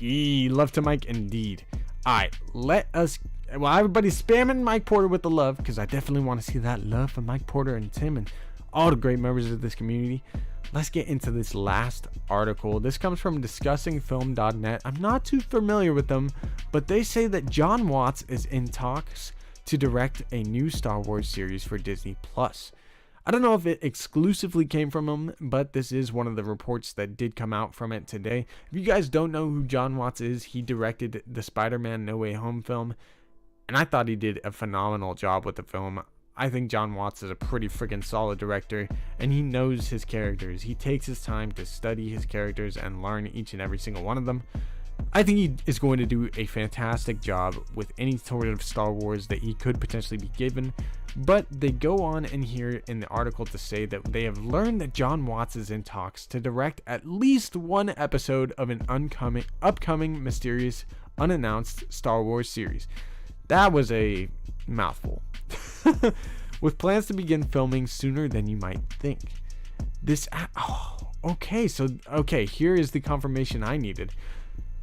Love to Mike, indeed. Alright, everybody's spamming Mike Porter with the love, because I definitely want to see that love for Mike Porter and Tim and all the great members of this community. Let's get into this last article. This comes from discussingfilm.net. I'm not too familiar with them, but they say that Jon Watts is in talks to direct a new Star Wars series for Disney+. I don't know if it exclusively came from him, but this is one of the reports that did come out from it today. If you guys don't know who Jon Watts is, he directed the Spider-Man No Way Home film, and I thought he did a phenomenal job with the film. I think Jon Watts is a pretty freaking solid director, and he knows his characters. He takes his time to study his characters and learn each and every single one of them. I think he is going to do a fantastic job with any sort of Star Wars that he could potentially be given. But they go on in here in the article to say that they have learned that Jon Watts is in talks to direct at least one episode of an upcoming mysterious unannounced Star Wars series. That was a mouthful. With plans to begin filming sooner than you might think. Here is the confirmation I needed.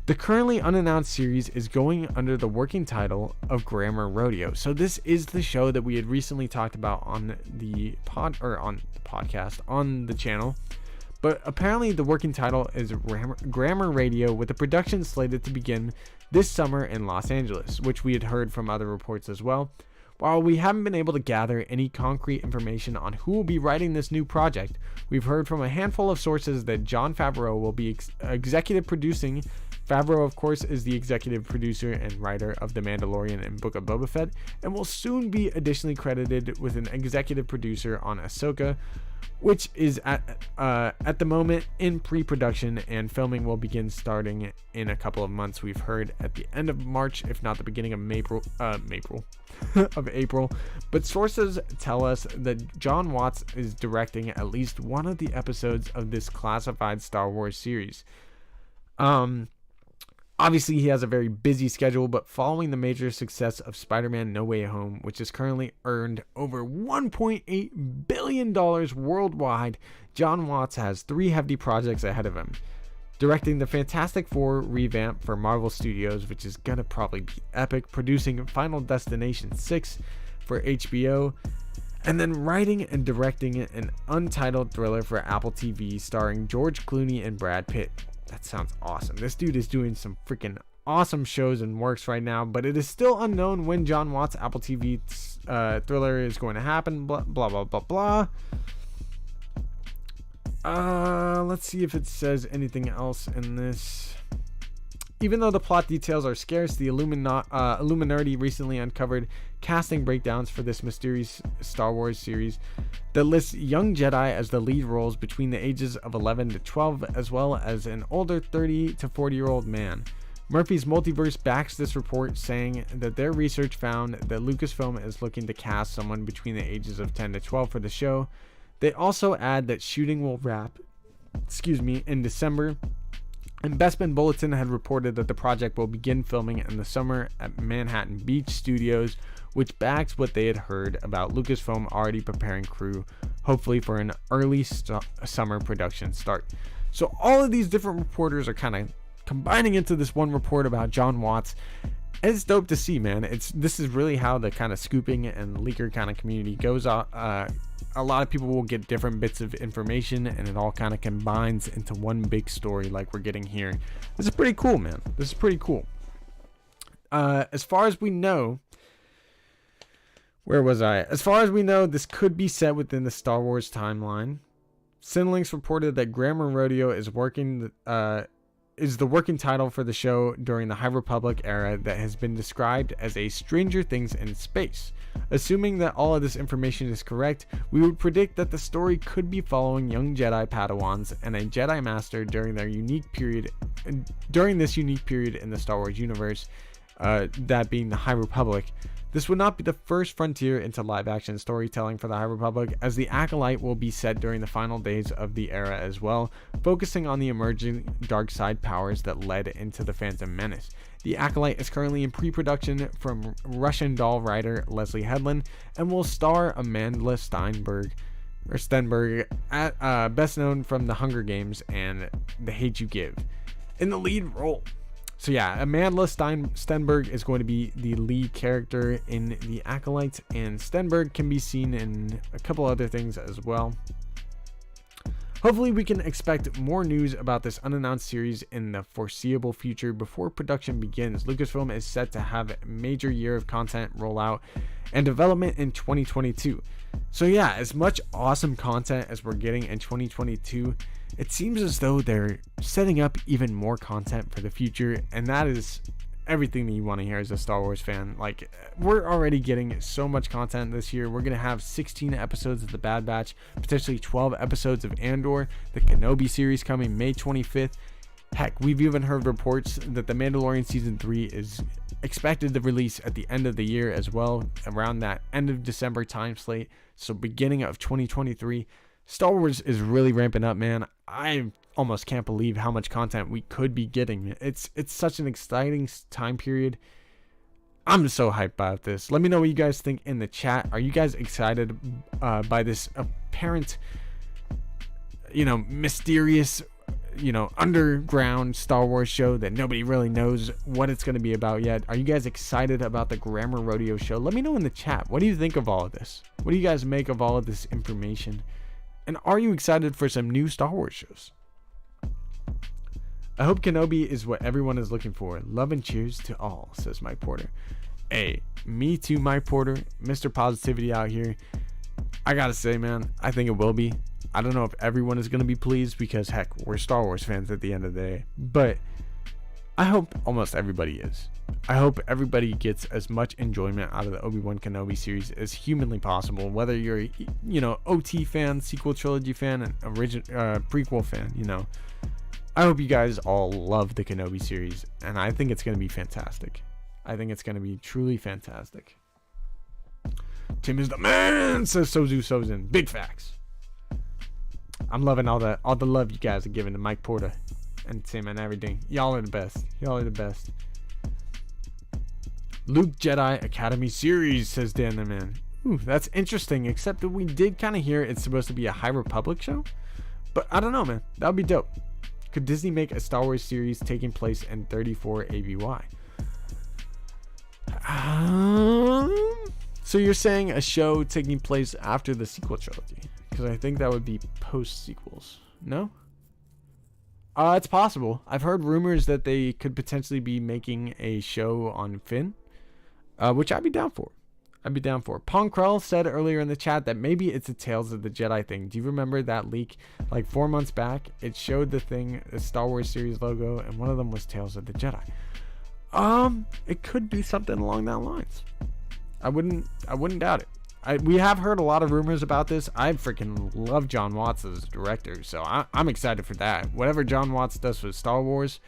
The currently unannounced series is going under the working title of Grammar Rodeo. So this is the show that we had recently talked about on the podcast on the channel. But apparently the working title is Grammar Radio, with the production slated to begin this summer in Los Angeles, which we had heard from other reports as well. While we haven't been able to gather any concrete information on who will be writing this new project, we've heard from a handful of sources that Jon Favreau will be executive producing Favreau, of course, is the executive producer and writer of The Mandalorian and Book of Boba Fett, and will soon be additionally credited with an executive producer on Ahsoka, which is at the moment in pre-production, and filming will begin starting in a couple of months. We've heard at the end of March, if not the beginning of April. But sources tell us that Jon Watts is directing at least one of the episodes of this classified Star Wars series. Obviously, he has a very busy schedule, but following the major success of Spider-Man No Way Home, which has currently earned over $1.8 billion worldwide, Jon Watts has 3 hefty projects ahead of him. Directing the Fantastic Four revamp for Marvel Studios, which is gonna probably be epic, producing Final Destination 6 for HBO, and then writing and directing an untitled thriller for Apple TV starring George Clooney and Brad Pitt. That sounds awesome. This dude is doing some freaking awesome shows and works right now, but it is still unknown when Jon Watts' Apple TV thriller is going to happen. Blah, blah, blah, blah, blah. Let's see if it says anything else in this. Even though the plot details are scarce, the Illuminati recently uncovered casting breakdowns for this mysterious Star Wars series that lists young Jedi as the lead roles between the ages of 11 to 12, as well as an older 30 to 40-year-old man. Murphy's Multiverse backs this report, saying that their research found that Lucasfilm is looking to cast someone between the ages of 10 to 12 for the show. They also add that shooting will wrap, in December. And Bespin Bulletin had reported that the project will begin filming in the summer at Manhattan Beach Studios, which backs what they had heard about Lucasfilm already preparing crew, hopefully for an early summer production start. So all of these different reporters are kind of combining into this one report about Jon Watts. And it's dope to see, man. This is really how the kind of scooping and leaker kind of community goes out. A lot of people will get different bits of information, and it all kind of combines into one big story like we're getting here. This is pretty cool, man. This is pretty cool. As far as we know, where was I? As far as we know, this could be set within the Star Wars timeline. Cinelinx reported that Grammar Rodeo is the working title for the show during the High Republic era that has been described as a Stranger Things in space. Assuming that all of this information is correct, we would predict that the story could be following young Jedi Padawans and a Jedi Master during this unique period in the Star Wars universe, that being the High Republic. This would not be the first frontier into live-action storytelling for the High Republic, as the Acolyte will be set during the final days of the era as well, focusing on the emerging dark side powers that led into the Phantom Menace. The Acolyte is currently in pre-production from Russian doll writer Leslie Headland, and will star Amanda Stenberg, best known from The Hunger Games and The Hate You Give, in the lead role. So yeah, Amanda Stenberg is going to be the lead character in The Acolyte, and Stenberg can be seen in a couple other things as well. Hopefully we can expect more news about this unannounced series in the foreseeable future before production begins. Lucasfilm is set to have a major year of content rollout and development in 2022. So yeah, as much awesome content as we're getting in 2022, it seems as though they're setting up even more content for the future, and that is everything that you want to hear as a Star Wars fan. Like, we're already getting so much content this year. We're gonna have 16 episodes of The Bad Batch, potentially 12 episodes of Andor, the Kenobi series coming May 25th. Heck, we've even heard reports that The Mandalorian Season 3 is expected to release at the end of the year as well, around that end of December time slate, so beginning of 2023. Star Wars is really ramping up, man. I almost can't believe how much content we could be getting. It's such an exciting time period. I'm so hyped about this. Let me know what you guys think in the chat. Are you guys excited by this apparent, mysterious, underground Star Wars show that nobody really knows what it's going to be about yet? Are you guys excited about the Grammar Rodeo show? Let me know in the chat. What do you think of all of this? What do you guys make of all of this information? And are you excited for some new Star Wars shows? I hope Kenobi is what everyone is looking for. Love and cheers to all, says Mike Porter. Hey, me too, Mike Porter. Mr. Positivity out here. I gotta say, man, I think it will be. I don't know if everyone is gonna be pleased because, heck, we're Star Wars fans at the end of the day. But I hope almost everybody is. I hope everybody gets as much enjoyment out of the Obi Wan Kenobi series as humanly possible. Whether you're, OT fan, sequel trilogy fan, and prequel fan, I hope you guys all love the Kenobi series, and I think it's going to be fantastic. I think it's going to be truly fantastic. Tim is the man, says Sozu Sozin. Big facts. I'm loving all the love you guys are giving to Mike Porter and Tim and everything. Y'all are the best. Y'all are the best. Luke Jedi Academy series, says Dan the Man. Ooh, that's interesting, except that we did kind of hear it's supposed to be a High Republic show. But I don't know, man. That would be dope. Could Disney make a Star Wars series taking place in 34 ABY? So you're saying a show taking place after the sequel trilogy? Because I think that would be post-sequels. No? It's possible. I've heard rumors that they could potentially be making a show on Finn, which I'd be down for. Pong Krell said earlier in the chat that maybe it's a Tales of the Jedi thing. Do you remember that leak like 4 months back? It showed the Star Wars series logo, and one of them was Tales of the Jedi. It could be something along that lines. I wouldn't doubt it. We have heard a lot of rumors about this. I freaking love Jon Watts as director, so I'm excited for that. Whatever Jon Watts does for Star Wars,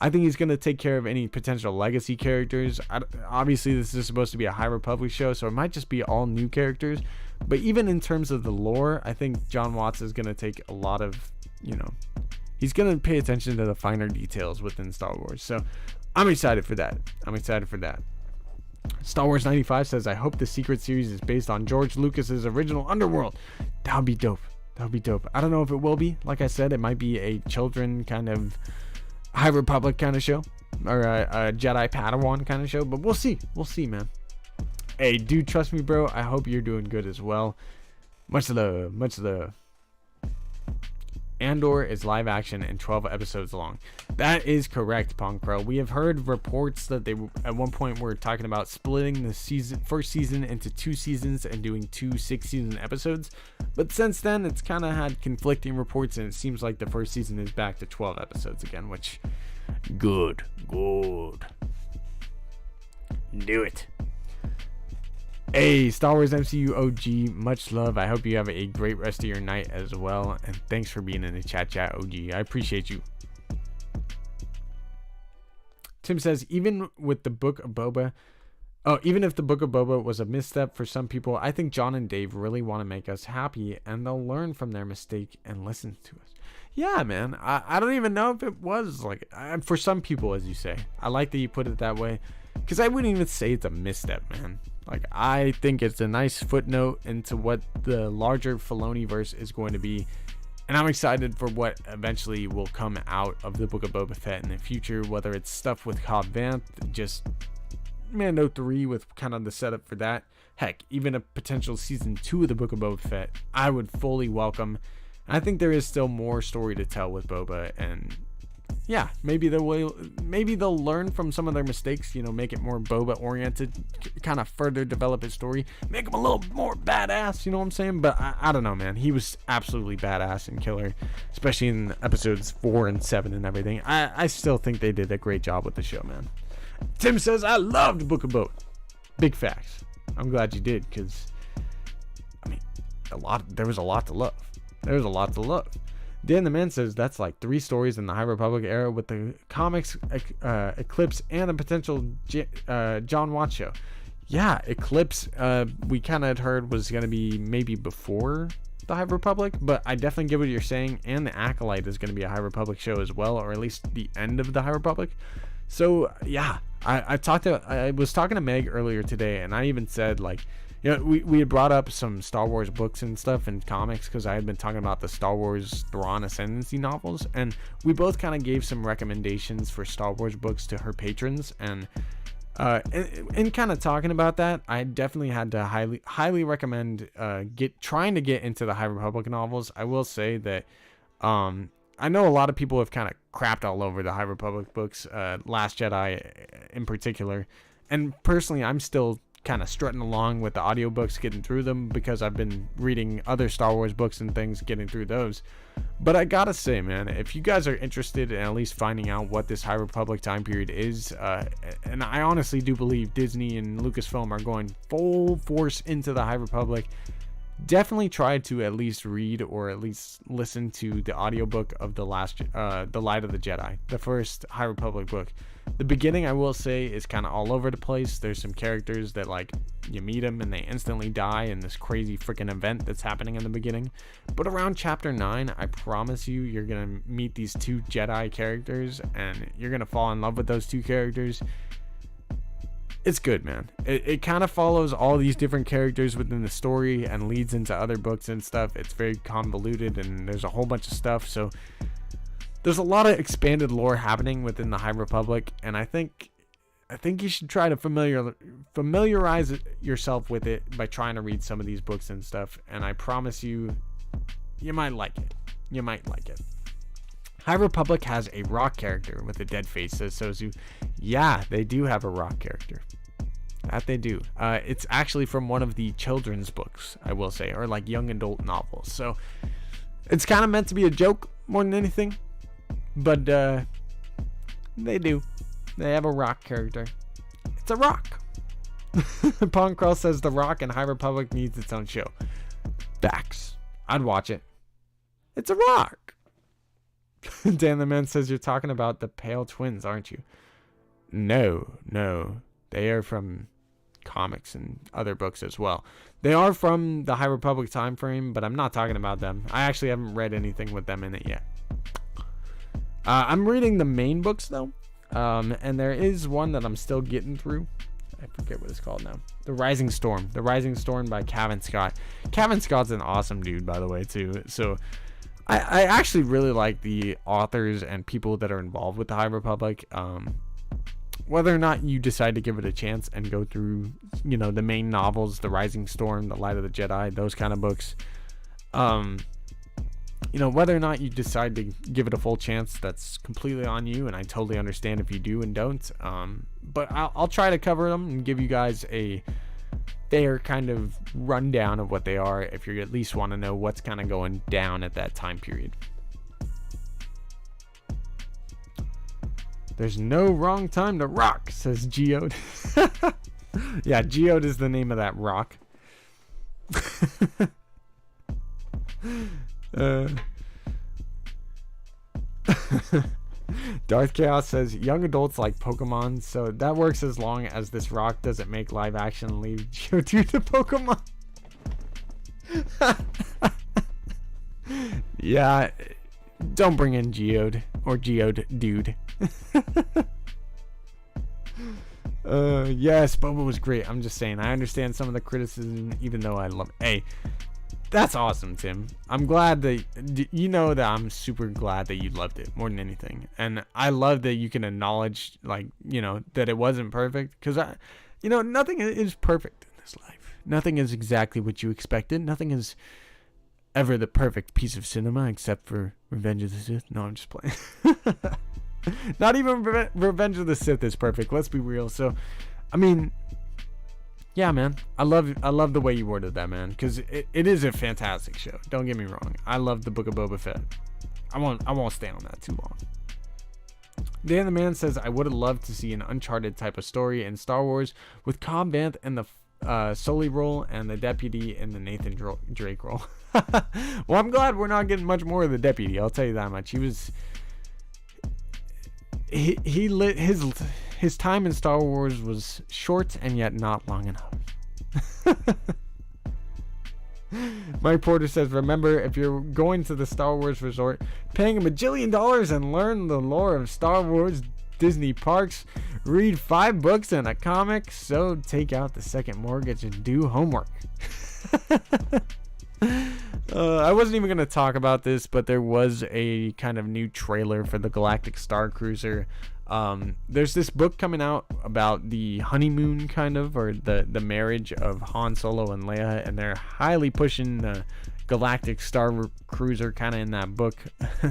I think he's going to take care of any potential legacy characters. Obviously, this is supposed to be a High Republic show, so it might just be all new characters. But even in terms of the lore, I think Jon Watts is going to take a lot of, he's going to pay attention to the finer details within Star Wars. So I'm excited for that. Star Wars 95 says, I hope the Secret series is based on George Lucas's original Underworld. That would be dope. I don't know if it will be. Like I said, it might be a children kind of High Republic kind of show, or a Jedi Padawan kind of show, but we'll see, man. Hey, dude, trust me, bro. I hope you're doing good as well. Much love. Andor is live action and 12 episodes long. That is correct, Pong Pro. We have heard reports that they at one point were talking about splitting the first season into 2 seasons and doing 2 6-season episodes. But since then, it's kind of had conflicting reports, and it seems like the first season is back to 12 episodes again, which good. Do it. Hey, Star Wars MCU OG, much love. I hope you have a great rest of your night as well. And thanks for being in the chat, OG. I appreciate you. Tim says, even if the Book of Boba was a misstep for some people, I think John and Dave really want to make us happy, and they'll learn from their mistake and listen to us. Yeah, man. I don't even know if it was like, for some people, as you say. I like that you put it that way, because I wouldn't even say it's a misstep, man. Like, I think it's a nice footnote into what the larger Filoni-verse is going to be. And I'm excited for what eventually will come out of the Book of Boba Fett in the future, whether it's stuff with Cobb Vanth, just Mando 3 with kind of the setup for that. Heck, even a potential season 2 of the Book of Boba Fett, I would fully welcome. I think there is still more story to tell with Boba, and yeah, maybe they'll learn from some of their mistakes, make it more Boba oriented, kind of further develop his story, make him a little more badass, you know what I'm saying? But I don't know, man. He was absolutely badass and killer, especially in episodes 4 and 7 and everything. I still think they did a great job with the show, man. Tim says, I loved Book of Boba. Big facts. I'm glad you did, because there was a lot to love. Dan the Man says that's like 3 stories in the High Republic era with the comics Eclipse and a potential Jon Watts show. Yeah, Eclipse, we kind of had heard was going to be maybe before the High Republic, but I definitely get what you're saying, and the Acolyte is going to be a High Republic show as well, or at least the end of the High Republic. So yeah, I was talking to Meg earlier today, and I even said, like, we had brought up some Star Wars books and stuff and comics, because I had been talking about the Star Wars Thrawn Ascendancy novels, and we both kind of gave some recommendations for Star Wars books to her patrons, and in kind of talking about that, I definitely had to highly recommend trying to get into the High Republic novels. I will say that I know a lot of people have kind of crapped all over the High Republic books, Last Jedi in particular, and personally I'm still kind of strutting along with the audiobooks, getting through them, because I've been reading other Star Wars books and things, getting through those. But I gotta say, man, if you guys are interested in at least finding out what this High Republic time period is, and I honestly do believe Disney and Lucasfilm are going full force into the High Republic, definitely try to at least read or at least listen to the audiobook of the Light of the Jedi, the first High Republic book. The beginning, I will say, is kind of all over the place. There's some characters that, like, you meet them and they instantly die in this crazy freaking event that's happening in the beginning. But around chapter 9, I promise you, you're going to meet these 2 Jedi characters and you're going to fall in love with those 2 characters. It's good, man. It kind of follows all these different characters within the story and leads into other books and stuff. It's very convoluted and there's a whole bunch of stuff. So there's a lot of expanded lore happening within the High Republic, and I think you should try to familiarize yourself with it by trying to read some of these books and stuff. And I promise you, you might like it. You might like it. High Republic has a rock character with a dead face, says Sozu. Yeah, they do have a rock character. That they do. It's actually from one of the children's books, I will say, or like young adult novels. So it's kind of meant to be a joke more than anything. But they do. They have a rock character. It's a rock. Pancrawl says The Rock and High Republic needs its own show. Facts. I'd watch it. It's a rock. Dan the Man says you're talking about the Pale Twins, aren't you? No. They are from comics and other books as well. They are from the High Republic time frame, but I'm not talking about them. I actually haven't read anything with them in it yet. I'm reading the main books though, and there is one that I'm still getting through. I forget what it's called now. The Rising Storm by Cavan Scott. Cavan Scott's an awesome dude, by the way, too. So I actually really like the authors and people that are involved with the High Republic. Whether or not you decide to give it a chance and go through, the main novels, The Rising Storm, The Light of the Jedi, those kind of books, whether or not you decide to give it a full chance, that's completely on you, and I totally understand if you do and don't. But I'll try to cover them and give you guys a fair kind of rundown of what they are, if you at least want to know what's kind of going down at that time period. There's no wrong time to rock, says Geode. Yeah, Geode is the name of that rock. Darth Chaos says young adults like Pokemon, so that works as long as this rock doesn't make live action and leave Geodude to Pokemon. Yeah, don't bring in Geode or Geode dude. Yes, Boba was great. I'm just saying, I understand some of the criticism, even though I love it. Hey, that's awesome, Tim. I'm glad that that I'm super glad that you loved it more than anything. And I love that you can acknowledge, that it wasn't perfect, because nothing is perfect in this life. Nothing is exactly what you expected. Nothing is ever the perfect piece of cinema except for Revenge of the Sith. No, I'm just playing. Not even Revenge of the Sith is perfect. Let's be real. So, yeah, man, I love the way you worded that, man, because it is a fantastic show. Don't get me wrong. I love the Book of Boba Fett. I won't stay on that too long. Dan the Man says, I would have loved to see an Uncharted type of story in Star Wars with Cobb Vanth in the Sully role and the deputy in the Nathan Drake role. Well, I'm glad we're not getting much more of the deputy. I'll tell you that much. He lit his time in Star Wars was short and yet not long enough. Mike Porter says, remember, if you're going to the Star Wars resort, paying $1 bajillion and learn the lore of Star Wars Disney parks, read 5 books and a comic, so take out the second mortgage and do homework. I wasn't even going to talk about this, but there was a kind of new trailer for the Galactic Star Cruiser. There's this book coming out about the honeymoon kind of, or the marriage of Han Solo and Leia, and they're highly pushing the Galactic Star Cruiser kind of in that book.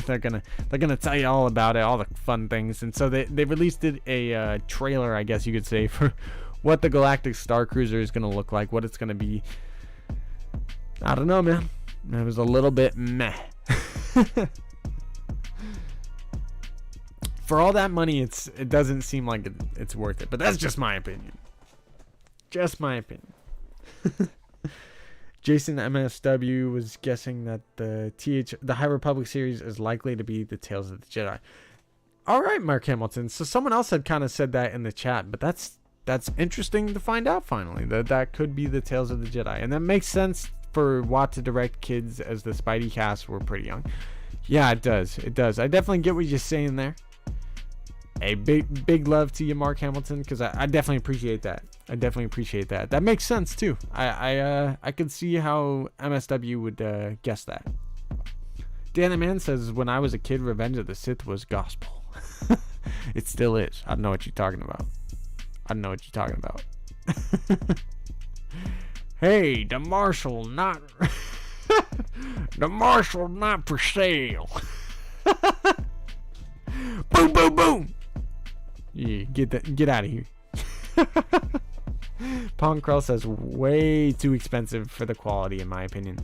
they're gonna tell you all about it, all the fun things, and so they released a trailer, I guess you could say, for what the Galactic Star Cruiser is going to look like, what it's going to be. I don't know, man. It was a little bit meh. For all that money, it doesn't seem like it's worth it. But that's just my opinion. Just my opinion. Jason MSW was guessing that the High Republic series is likely to be the Tales of the Jedi. All right, Mark Hamilton. So someone else had kind of said that in the chat, but that's interesting to find out finally. That could be the Tales of the Jedi. And that makes sense for Watt to direct kids, as the Spidey cast were pretty young. Yeah, it does. It does. I definitely get what you're saying there. A big love to you, Mark Hamilton, because I definitely appreciate that. I definitely appreciate that. That makes sense too. I could see how MSW would guess that. Dan the Man says, when I was a kid, Revenge of the Sith was gospel. It still is. I don't know what you're talking about. I don't know what you're talking about. Hey, the Marshal not the Marshal not for sale. Boom, boom, boom. Yeah, get out of here. Pong Krell says, way too expensive for the quality, in my opinion.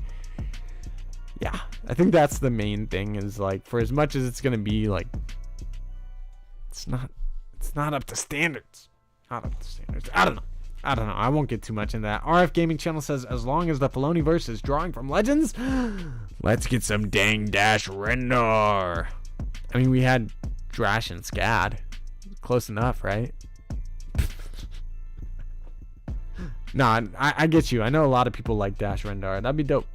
Yeah, I think that's the main thing, is like, for as much as it's gonna be, like, it's not up to standards. Not up to standards. I don't know. I won't get too much into that. RF Gaming Channel says, as long as the Filoniverse is drawing from Legends, let's get some dang Dash Rendar. I mean, we had Drash and Scad. Close enough, right? Nah, I get you. I know a lot of people like Dash Rendar. That'd be dope.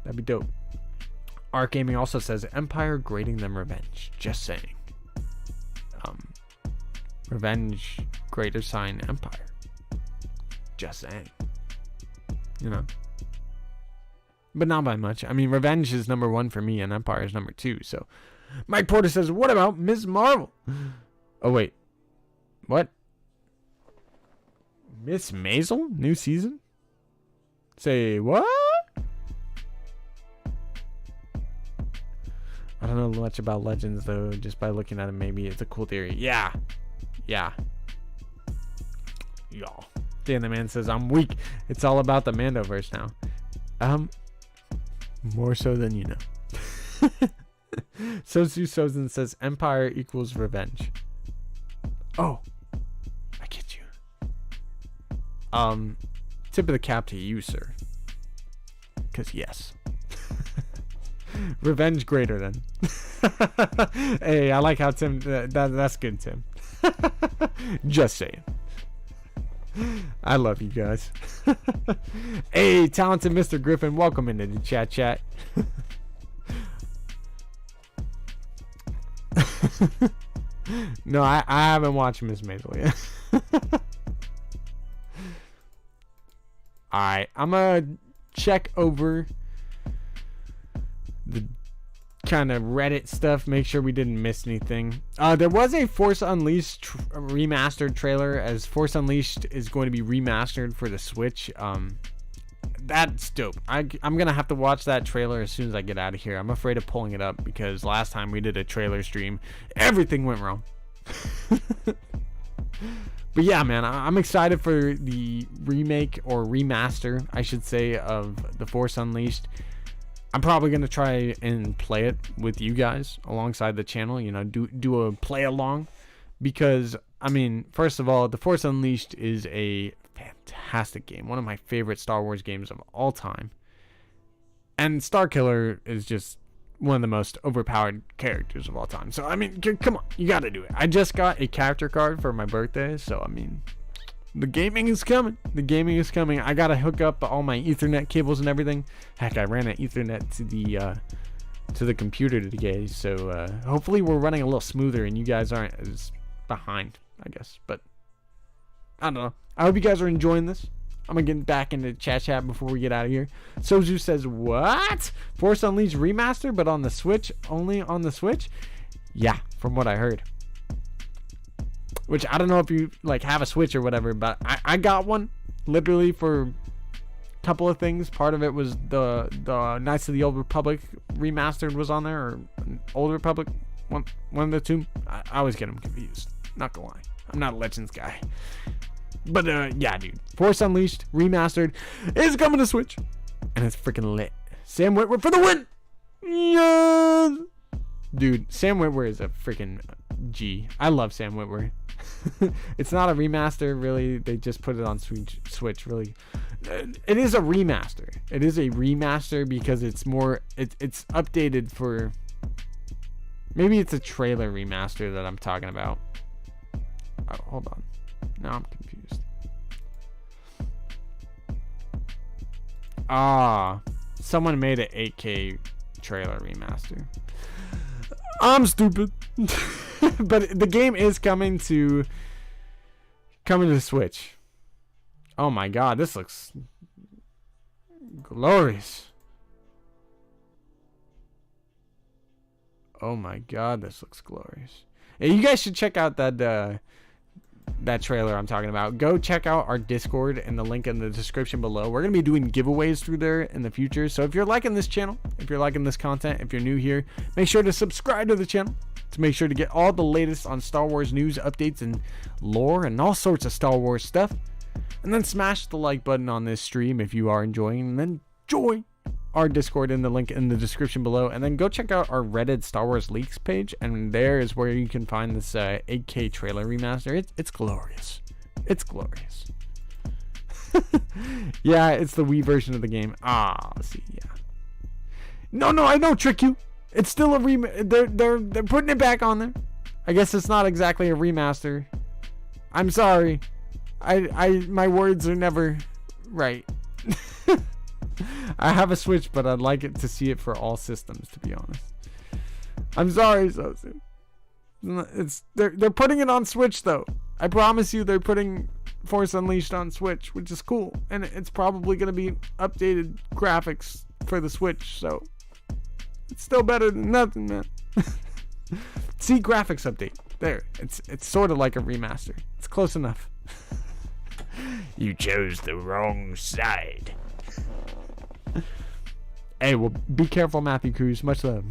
That'd be dope. Arc Gaming also says, Empire grading them Revenge. Just saying. Revenge greater sign Empire. Just saying. You know. But not by much. I mean, Revenge is number 1 for me, and Empire is number 2. So, Mike Porter says, what about Ms. Marvel? Oh, wait. What? Miss Maisel? New season? Say what? I don't know much about Legends, though. Just by looking at it, maybe it's a cool theory. Yeah. Y'all. Dan the Man says, I'm weak. It's all about the Mandoverse now. More so than you know. Sosu Sozin says, Empire equals Revenge. Oh. I get you. Tip of the cap to you, sir. Because yes. Revenge greater than. Hey, I like how Tim... that's good, Tim. Just saying. I love you guys. Hey, talented Mr. Griffin, welcome into the chat. No, I haven't watched Miss Maisel yet. Alright, I'm gonna check over the kind of Reddit stuff, make sure we didn't miss anything. There was a Force Unleashed remastered trailer, as Force Unleashed is going to be remastered for the Switch. That's dope. I'm gonna have to watch that trailer as soon as I get out of here. I'm afraid of pulling it up because last time we did a trailer stream, everything went wrong. But yeah, man, I'm excited for the remake, or remaster, I should say, of the Force Unleashed. I'm probably going to try and play it with you guys alongside the channel, you know, do a play along, because, I mean, first of all, The Force Unleashed is a fantastic game, one of my favorite Star Wars games of all time, and Starkiller is just one of the most overpowered characters of all time. So, I mean, come on, you got to do it. I just got a character card for my birthday, so, I mean, the gaming is coming. The gaming is coming. I gotta hook up all my Ethernet cables and everything. Heck, I ran an Ethernet to the computer today, so hopefully we're running a little smoother and you guys aren't as behind, I guess. But I don't know. I hope you guys are enjoying this. I'm gonna get back into chat before we get out of here. Sozu says, what? Force Unleashed remaster, but on the Switch? Only on the Switch? Yeah, from what I heard. Which, I don't know if you like have a Switch or whatever, but I got one literally for a couple of things. Part of it was the Knights of the Old Republic remastered was on there, or Old Republic, one of the two. I always get them confused, not gonna lie. I'm not a Legends guy. But yeah, dude, Force Unleashed Remastered is coming to Switch, and it's freaking lit. Sam Witwer for the win. Yes, dude, Sam Witwer is a freaking G. I love Sam Witwer. It's not a remaster, really. They just put it on Switch. Really, it is a remaster. It is a remaster because it's more. It's updated for. Maybe it's a trailer remaster that I'm talking about. Oh, hold on. Now I'm confused. Someone made an 8K trailer remaster. I'm stupid. But the game is coming to Switch. Oh my god, this looks glorious. Oh my god, this looks glorious. Hey, you guys should check out that trailer I'm talking about. Go check out our Discord and the link in the description below. We're going to be doing giveaways through there in the future. So if you're liking this channel, if you're liking this content, if you're new here, make sure to subscribe to the channel to make sure to get all the latest on Star Wars news, updates, and lore, and all sorts of Star Wars stuff. And then smash the like button on this stream if you are enjoying, and then join our Discord in the link in the description below, and then go check out our Reddit Star Wars leaks page, and there is where you can find this 8K trailer remaster. It's glorious. It's glorious. Yeah, it's the Wii version of the game. See, yeah. No, I don't trick you. It's still a they're putting it back on there. I guess it's not exactly a remaster. I'm sorry. My words are never right. I have a Switch, but I'd like it to see it for all systems, to be honest. I'm sorry, Sosu. They're putting it on Switch though. I promise you they're putting Force Unleashed on Switch, which is cool. And it's probably gonna be updated graphics for the Switch, so it's still better than nothing, man. See, graphics update. There. It's sort of like a remaster. It's close enough. You chose the wrong side. Hey, well, be careful, Matthew Cruz. Much love.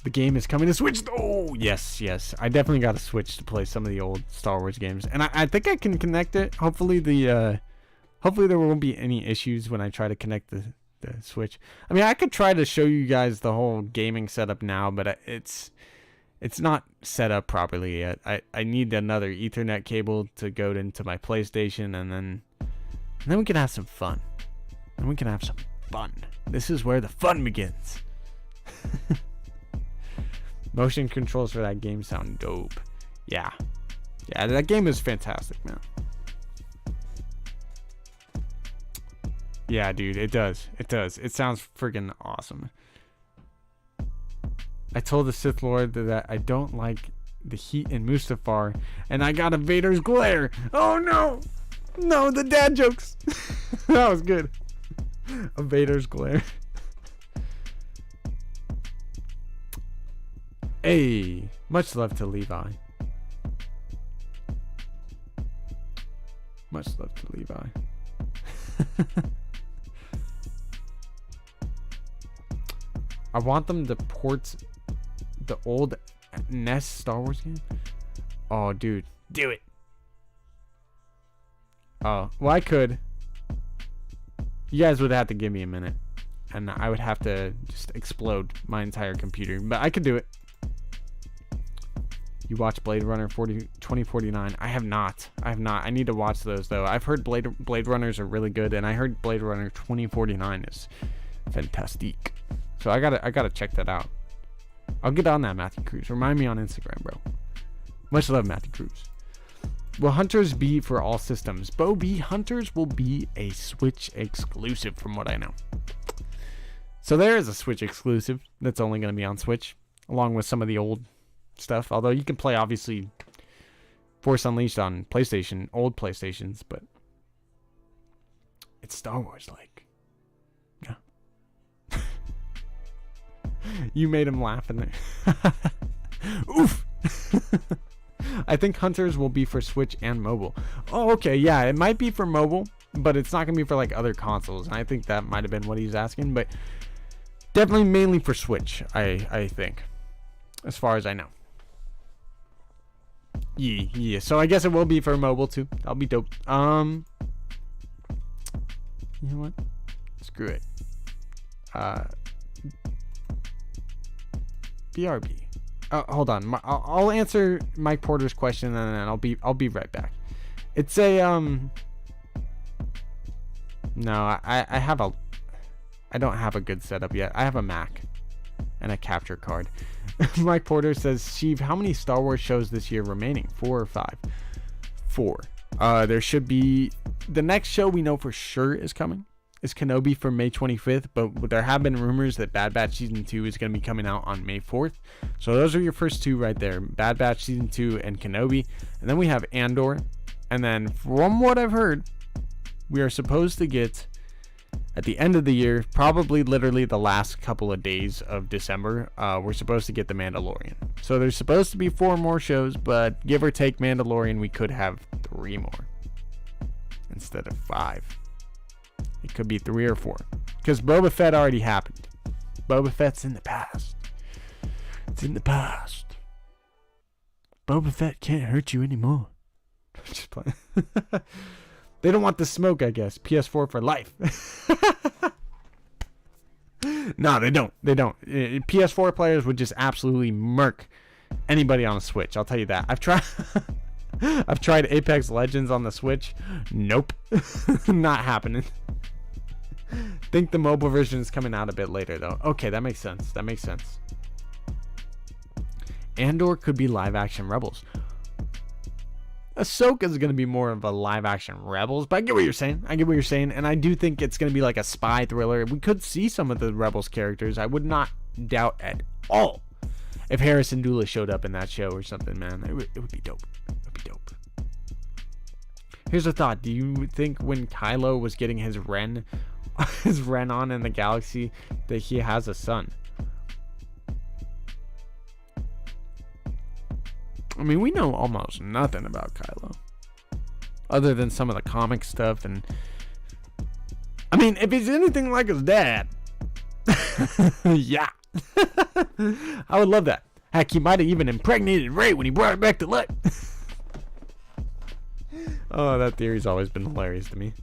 The game is coming to Switch. Oh, yes. I definitely got to Switch to play some of the old Star Wars games, and I think I can connect it. Hopefully there won't be any issues when I try to connect the Switch. I mean, I could try to show you guys the whole gaming setup now, but it's not set up properly yet. I need another Ethernet cable to go into my PlayStation, and then we can have some fun. This is where the fun begins. Motion controls for that game sound dope. Yeah, that game is fantastic, man. Yeah, dude, it does. It sounds freaking awesome. I told the Sith Lord that I don't like the heat in Mustafar, and I got a Vader's glare. Oh no, the dad jokes. That was good. A Vader's glare. Hey, much love to Levi. I want them to port the old NES Star Wars game. Oh, dude, do it. Oh, well, I could. You guys would have to give me a minute, and I would have to just explode my entire computer, but I could do it. You watch Blade Runner 2049? I have not. I need to watch those though. I've heard Blade Runners are really good, and I heard Blade Runner 2049 is fantastic. So I gotta check that out. I'll get on that, Matthew Cruz. Remind me on Instagram, bro. Much love, Matthew Cruz. Will Hunters be for all systems? Bo B, Hunters will be a Switch exclusive from what I know. So there is a Switch exclusive that's only going to be on Switch, along with some of the old stuff. Although you can play, obviously, Force Unleashed on PlayStation, old PlayStations, but it's Star Wars like. Yeah. You made him laugh in there. Oof. I think Hunters will be for Switch and mobile. Oh, okay. Yeah, it might be for mobile, but it's not going to be for like other consoles. And I think that might have been what he's asking, but definitely mainly for Switch, I think, as far as I know. Yeah. So I guess it will be for mobile too. That'll be dope. You know what? Screw it. BRB. Hold on. I'll answer Mike Porter's question and then I'll be right back. It's a no, I don't have a good setup yet. I have a Mac and a capture card. Mike Porter says, Sheev, how many Star Wars shows this year remaining? 4 or 5? 4. There should be, the next show we know for sure is coming is Kenobi for May 25th, but there have been rumors that Bad Batch Season 2 is going to be coming out on May 4th. So those are your first 2 right there, Bad Batch Season 2 and Kenobi. And then we have Andor. And then from what I've heard, we are supposed to get, at the end of the year, probably literally the last couple of days of December, we're supposed to get The Mandalorian. So there's supposed to be 4 more shows, but give or take Mandalorian, we could have 3 more instead of 5. It could be 3 or 4. Because Boba Fett already happened. Boba Fett's in the past. It's in the past. Boba Fett can't hurt you anymore. Just playing. They don't want the smoke, I guess. PS4 for life. No, they don't. They don't. PS4 players would just absolutely murk anybody on the Switch. I'll tell you that. I've tried Apex Legends on the Switch. Nope. Not happening. Think the mobile version is coming out a bit later, though. Okay, that makes sense. That makes sense. Andor could be live action Rebels. Ahsoka is going to be more of a live action Rebels, but I get what you're saying. And I do think it's going to be like a spy thriller. We could see some of the Rebels characters. I would not doubt at all if Harrison Dula showed up in that show or something, man. It would be dope. It would be dope. Here's a thought. Do you think when Kylo was getting his Ren on in the galaxy that he has a son? I mean, we know almost nothing about Kylo other than some of the comic stuff. And I mean, if he's anything like his dad, yeah, I would love that. Heck, he might have even impregnated Rey when he brought her back to life. Oh, that theory's always been hilarious to me.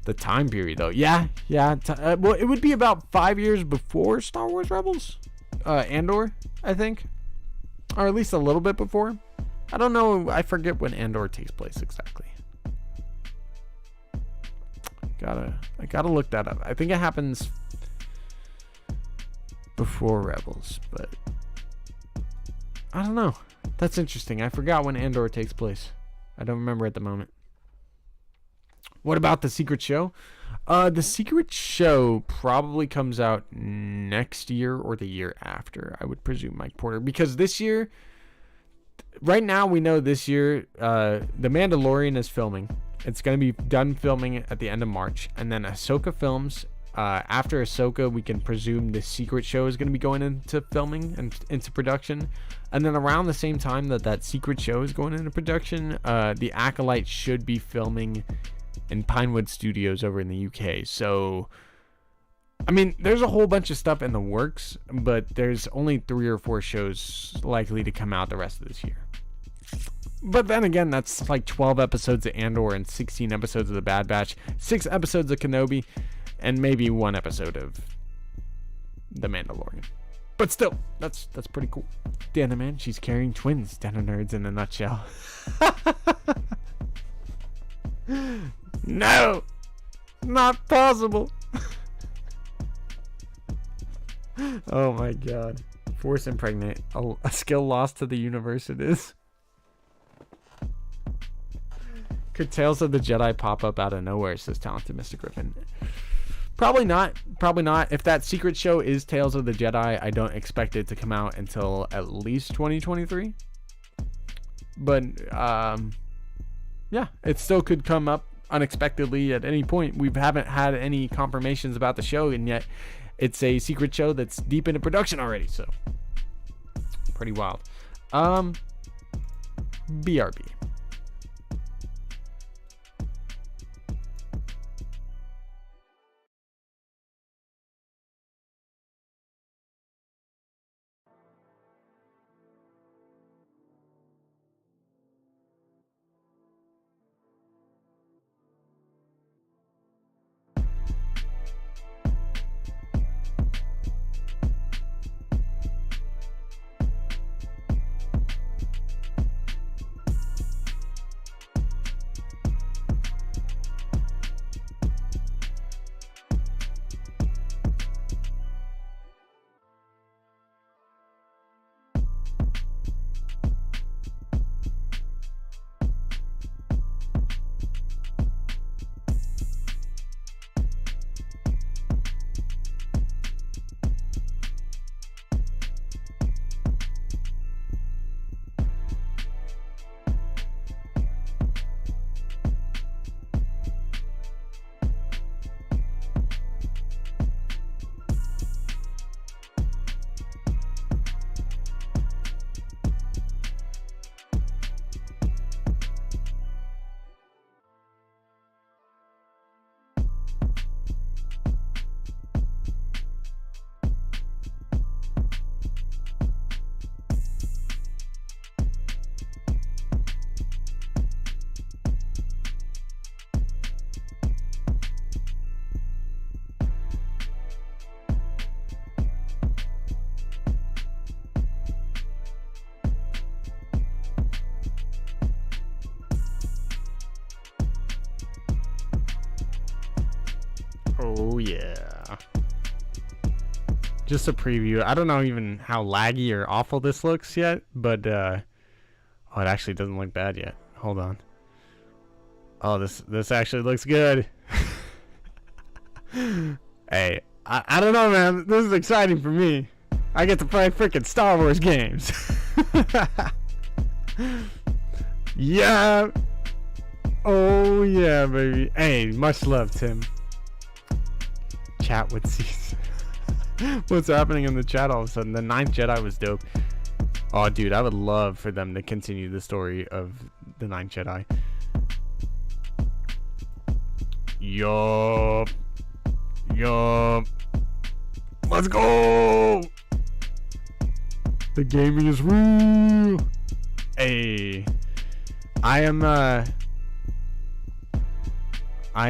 The time period, though. Yeah. Well, it would be about 5 years before Star Wars Rebels. Andor, I think. Or at least a little bit before. I don't know. I forget when Andor takes place exactly. I gotta look that up. I think it happens before Rebels, but I don't know. That's interesting. I forgot when Andor takes place. I don't remember at the moment. What about the Secret Show? The Secret Show probably comes out next year or the year after, I would presume, Mike Porter. Because this year, right now we know this year, The Mandalorian is filming. It's going to be done filming at the end of March. And then Ahsoka films. After Ahsoka, we can presume the Secret Show is going to be going into filming and into production. And then around the same time that Secret Show is going into production, The Acolyte should be filming in Pinewood Studios over in the UK. So, I mean, there's a whole bunch of stuff in the works, but there's only 3 or 4 shows likely to come out the rest of this year. But then again, that's like 12 episodes of Andor and 16 episodes of The Bad Batch, 6 episodes of Kenobi, and maybe 1 episode of The Mandalorian. But still, that's pretty cool. Dana, man, she's carrying twins. Dana nerds in a nutshell. No, not possible. Oh my god. Force impregnate. A skill lost to the universe it is. Could Tales of the Jedi pop up out of nowhere, says talented Mr. Griffin. Probably not. If that Secret Show is Tales of the Jedi, I don't expect it to come out until at least 2023. But yeah, it still could come up unexpectedly at any point. We haven't had any confirmations about the show, and yet it's a Secret Show that's deep into production already, so pretty wild. BRB. Oh yeah. Just a preview. I don't know even how laggy or awful this looks yet, but oh, it actually doesn't look bad yet. Hold on. Oh, this actually looks good. Hey, I don't know, man. This is exciting for me. I get to play freaking Star Wars games. Yeah. Oh yeah, baby. Hey, much love, Tim. Chat with Caesar. What's happening in the chat all of a sudden? The 9th Jedi was dope. Oh, dude, I would love for them to continue the story of the 9th Jedi. Yup. Yup. Let's go! The gaming is real. Hey. I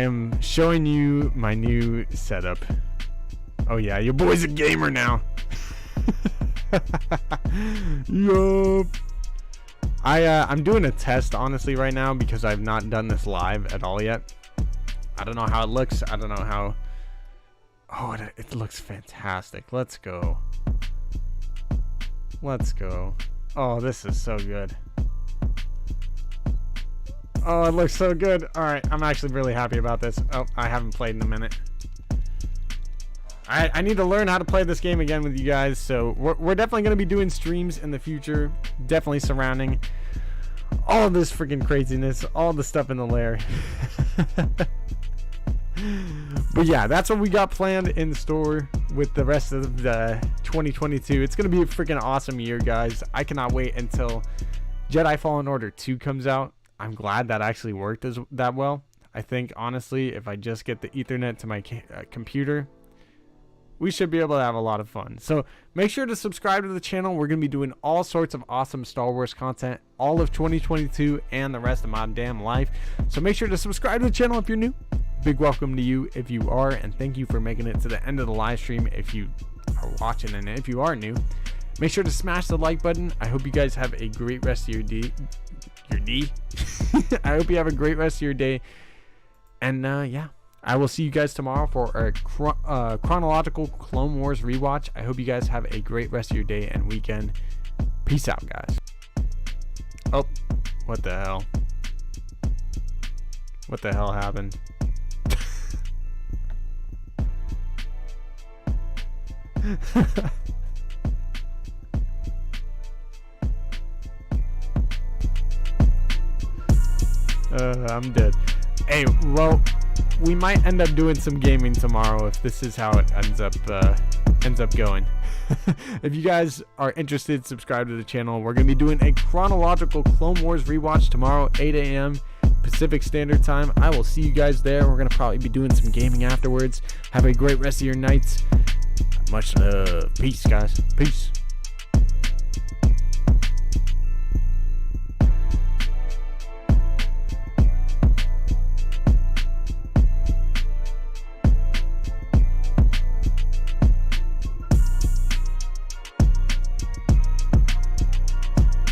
am showing you my new setup. Oh yeah, your boy's a gamer now. Yup. I'm doing a test honestly right now because I've not done this live at all yet. I don't know how it looks. I don't know how. Oh, it looks fantastic. Let's go. Let's go. Oh, this is so good. Oh, it looks so good. Alright, I'm actually really happy about this. Oh, I haven't played in a minute. I need to learn how to play this game again with you guys, so we're definitely going to be doing streams in the future, definitely surrounding all this freaking craziness, all the stuff in the lair. But yeah, that's what we got planned in store with the rest of the 2022. It's going to be a freaking awesome year, guys. I cannot wait until Jedi Fallen Order 2 comes out. I'm glad that actually worked that well. I think, honestly, if I just get the Ethernet to my computer, we should be able to have a lot of fun. So make sure to subscribe to the channel. We're going to be doing all sorts of awesome Star Wars content all of 2022 and the rest of my damn life. So make sure to subscribe to the channel if you're new. Big welcome to you if you are, and thank you for making it to the end of the live stream if you are watching, and if you are new, make sure to smash the like button. I hope you guys have a great rest of your day. I hope you have a great rest of your day, and yeah, I will see you guys tomorrow for a chronological Clone Wars rewatch. I hope you guys have a great rest of your day and weekend. Peace out, guys. Oh, what the hell? What the hell happened? I'm dead. Hey, well, we might end up doing some gaming tomorrow if this is how it ends up going. If you guys are interested, subscribe to the channel. We're going to be doing a chronological Clone Wars rewatch tomorrow, 8 a.m. Pacific Standard Time. I will see you guys there. We're going to probably be doing some gaming afterwards. Have a great rest of your nights. Much love. Peace, guys. Peace.